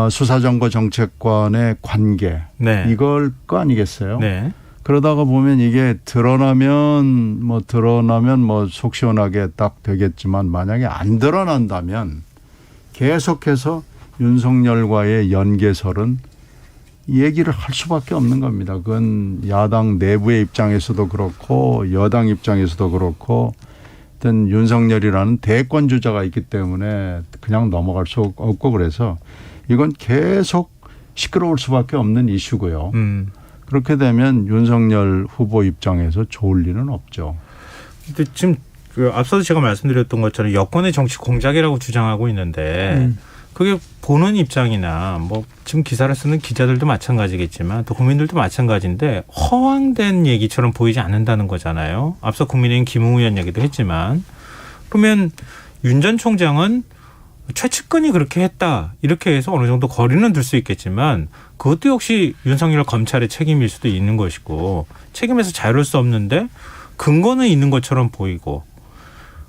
수사정보정책관의 관계 네. 이걸 거 아니겠어요? 네. 그러다가 보면 이게 드러나면 속 시원하게 딱 되겠지만 만약에 안 드러난다면 계속해서 윤석열과의 연계설은 얘기를 할 수밖에 없는 겁니다. 그건 야당 내부의 입장에서도 그렇고 여당 입장에서도 그렇고 어떤 윤석열이라는 대권 주자가 있기 때문에 그냥 넘어갈 수 없고 그래서 이건 계속 시끄러울 수밖에 없는 이슈고요. 그렇게 되면 윤석열 후보 입장에서 좋을 일은 없죠. 근데 지금 그 앞서도 제가 말씀드렸던 것처럼 여권의 정치 공작이라고 주장하고 있는데 그게 보는 입장이나 뭐 지금 기사를 쓰는 기자들도 마찬가지겠지만 또 국민들도 마찬가지인데 허황된 얘기처럼 보이지 않는다는 거잖아요. 앞서 국민의힘 김웅 의원 얘기도 했지만 그러면 윤 전 총장은 최측근이 그렇게 했다 이렇게 해서 어느 정도 거리는 둘 수 있겠지만 그것도 역시 윤석열 검찰의 책임일 수도 있는 것이고 책임에서 자유로울 수 없는데 근거는 있는 것처럼 보이고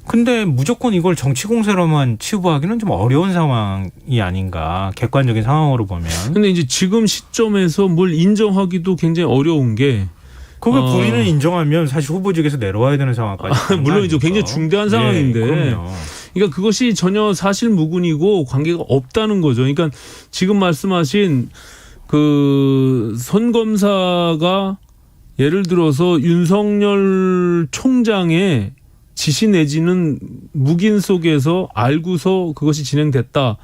근데 무조건 이걸 정치 공세로만 치부하기는 좀 어려운 상황이 아닌가 객관적인 상황으로 보면. 근데 이제 지금 시점에서 뭘 인정하기도 굉장히 어려운 게 그걸 본인은 인정하면 사실 후보직에서 내려와야 되는 상황까지. 물론이죠. 굉장히 중대한 상황인데. 그럼요. 그러니까 그것이 전혀 사실무근이고 관계가 없다는 거죠. 그러니까 지금 말씀하신 그 선 검사가 예를 들어서 윤석열 총장의 지시 내지는 묵인 속에서 알고서 그것이 진행됐다라고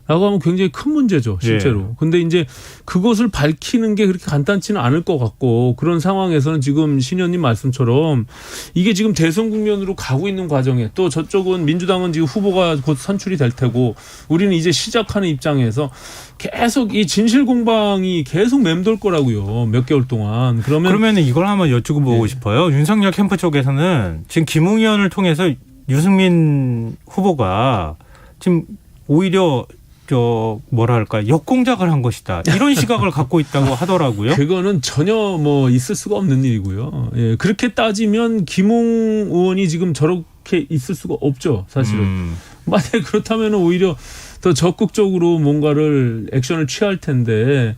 하면 굉장히 큰 문제죠, 실제로. 예. 근데 이제 그것을 밝히는 게 그렇게 간단치는 않을 것 같고 그런 상황에서는 지금 신 의원님 말씀처럼 이게 지금 대선 국면으로 가고 있는 과정에 또 저쪽은 민주당은 지금 후보가 곧 선출이 될 테고 우리는 이제 시작하는 입장에서 계속 이 진실 공방이 계속 맴돌 거라고요. 몇 개월 동안. 그러면 이걸 한번 여쭈고 싶어요. 윤석열 캠프 쪽에서는 지금 김웅 의원을 통해서 유승민 후보가 지금 오히려 역공작을 한 것이다. 이런 시각을 갖고 있다고 하더라고요. 그거는 전혀 뭐 있을 수가 없는 일이고요. 예, 그렇게 따지면 김웅 의원이 지금 저렇게 있을 수가 없죠. 사실은. 만약에 그렇다면 오히려 더 적극적으로 뭔가를 액션을 취할 텐데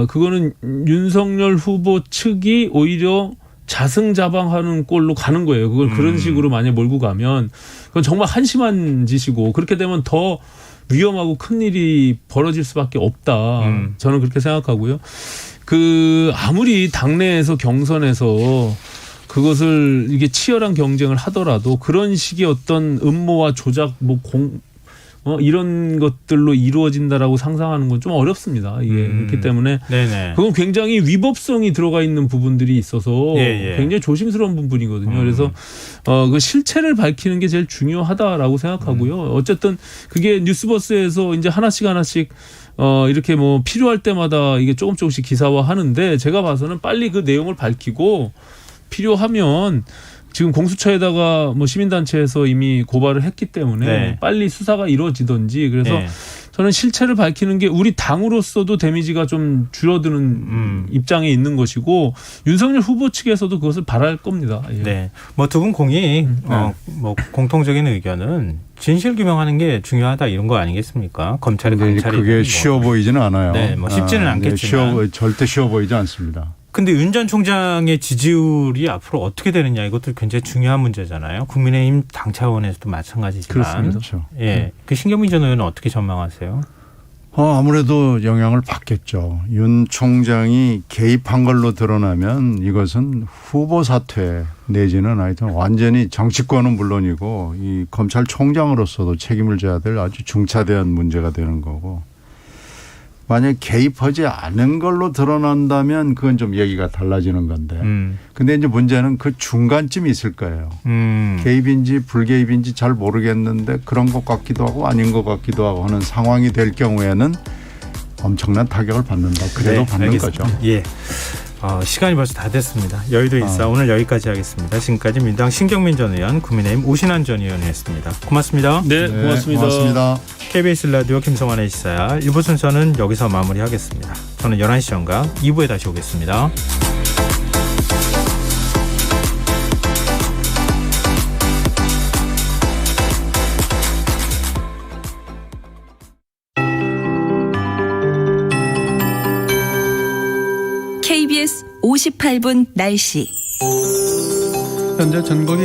그거는 윤석열 후보 측이 오히려 자승자방하는 꼴로 가는 거예요. 그걸 그런 식으로 만약에 몰고 가면 그건 정말 한심한 짓이고 그렇게 되면 더 위험하고 큰 일이 벌어질 수밖에 없다. 저는 그렇게 생각하고요. 아무리 당내에서 경선에서 그것을 이게 치열한 경쟁을 하더라도 그런 식의 어떤 음모와 조작, 이런 것들로 이루어진다라고 상상하는 건 좀 어렵습니다. 이게 그렇기 때문에 네네. 그건 굉장히 위법성이 들어가 있는 부분들이 있어서 굉장히 조심스러운 부분이거든요. 그래서 그 실체를 밝히는 게 제일 중요하다라고 생각하고요. 어쨌든 그게 뉴스버스에서 이제 하나씩 이렇게 뭐 필요할 때마다 이게 조금씩 기사화하는데 제가 봐서는 빨리 그 내용을 밝히고 필요하면 지금 공수처에다가 뭐 시민단체에서 이미 고발을 했기 때문에 빨리 수사가 이루어지든지 그래서 저는 실체를 밝히는 게 우리 당으로서도 데미지가 좀 줄어드는 입장에 있는 것이고 윤석열 후보 측에서도 그것을 바랄 겁니다. 예. 네. 뭐 두 분 공이 뭐 공통적인 의견은 진실 규명하는 게 중요하다 이런 거 아니겠습니까? 검찰이 그게 쉬워 보이지는 않아요. 네, 뭐 쉽지는 않겠지만 절대 쉬워 보이지 않습니다. 근데 윤 전 총장의 지지율이 앞으로 어떻게 되느냐 이것도 굉장히 중요한 문제잖아요. 국민의힘 당 차원에서도 마찬가지지만. 그렇죠. 예, 그 신경민 전 의원은 어떻게 전망하세요? 아무래도 영향을 받겠죠. 윤 총장이 개입한 걸로 드러나면 이것은 후보 사퇴 내지는 하여튼 완전히 정치권은 물론이고 이 검찰총장으로서도 책임을 져야 될 아주 중차대한 문제가 되는 거고. 만약 개입하지 않은 걸로 드러난다면 그건 좀 얘기가 달라지는 건데. 근데 이제 문제는 그 중간쯤이 있을 거예요. 개입인지 불개입인지 잘 모르겠는데 그런 것 같기도 하고 아닌 것 같기도 하고 하는 상황이 될 경우에는 엄청난 타격을 받는다. 그래도 받는 알겠습니다. 거죠. 예. 시간이 벌써 다 됐습니다. 여의도 인사 오늘 여기까지 하겠습니다. 지금까지 민주당 신경민 전 의원, 국민의힘 오신환 전 의원이었습니다. 고맙습니다. 네, 고맙습니다. KBS 라디오 김성환의 시사야 1부 순서는 여기서 마무리하겠습니다. 저는 11시 전과 2부에 다시 오겠습니다. KBS 58분 날씨. 현재 전국이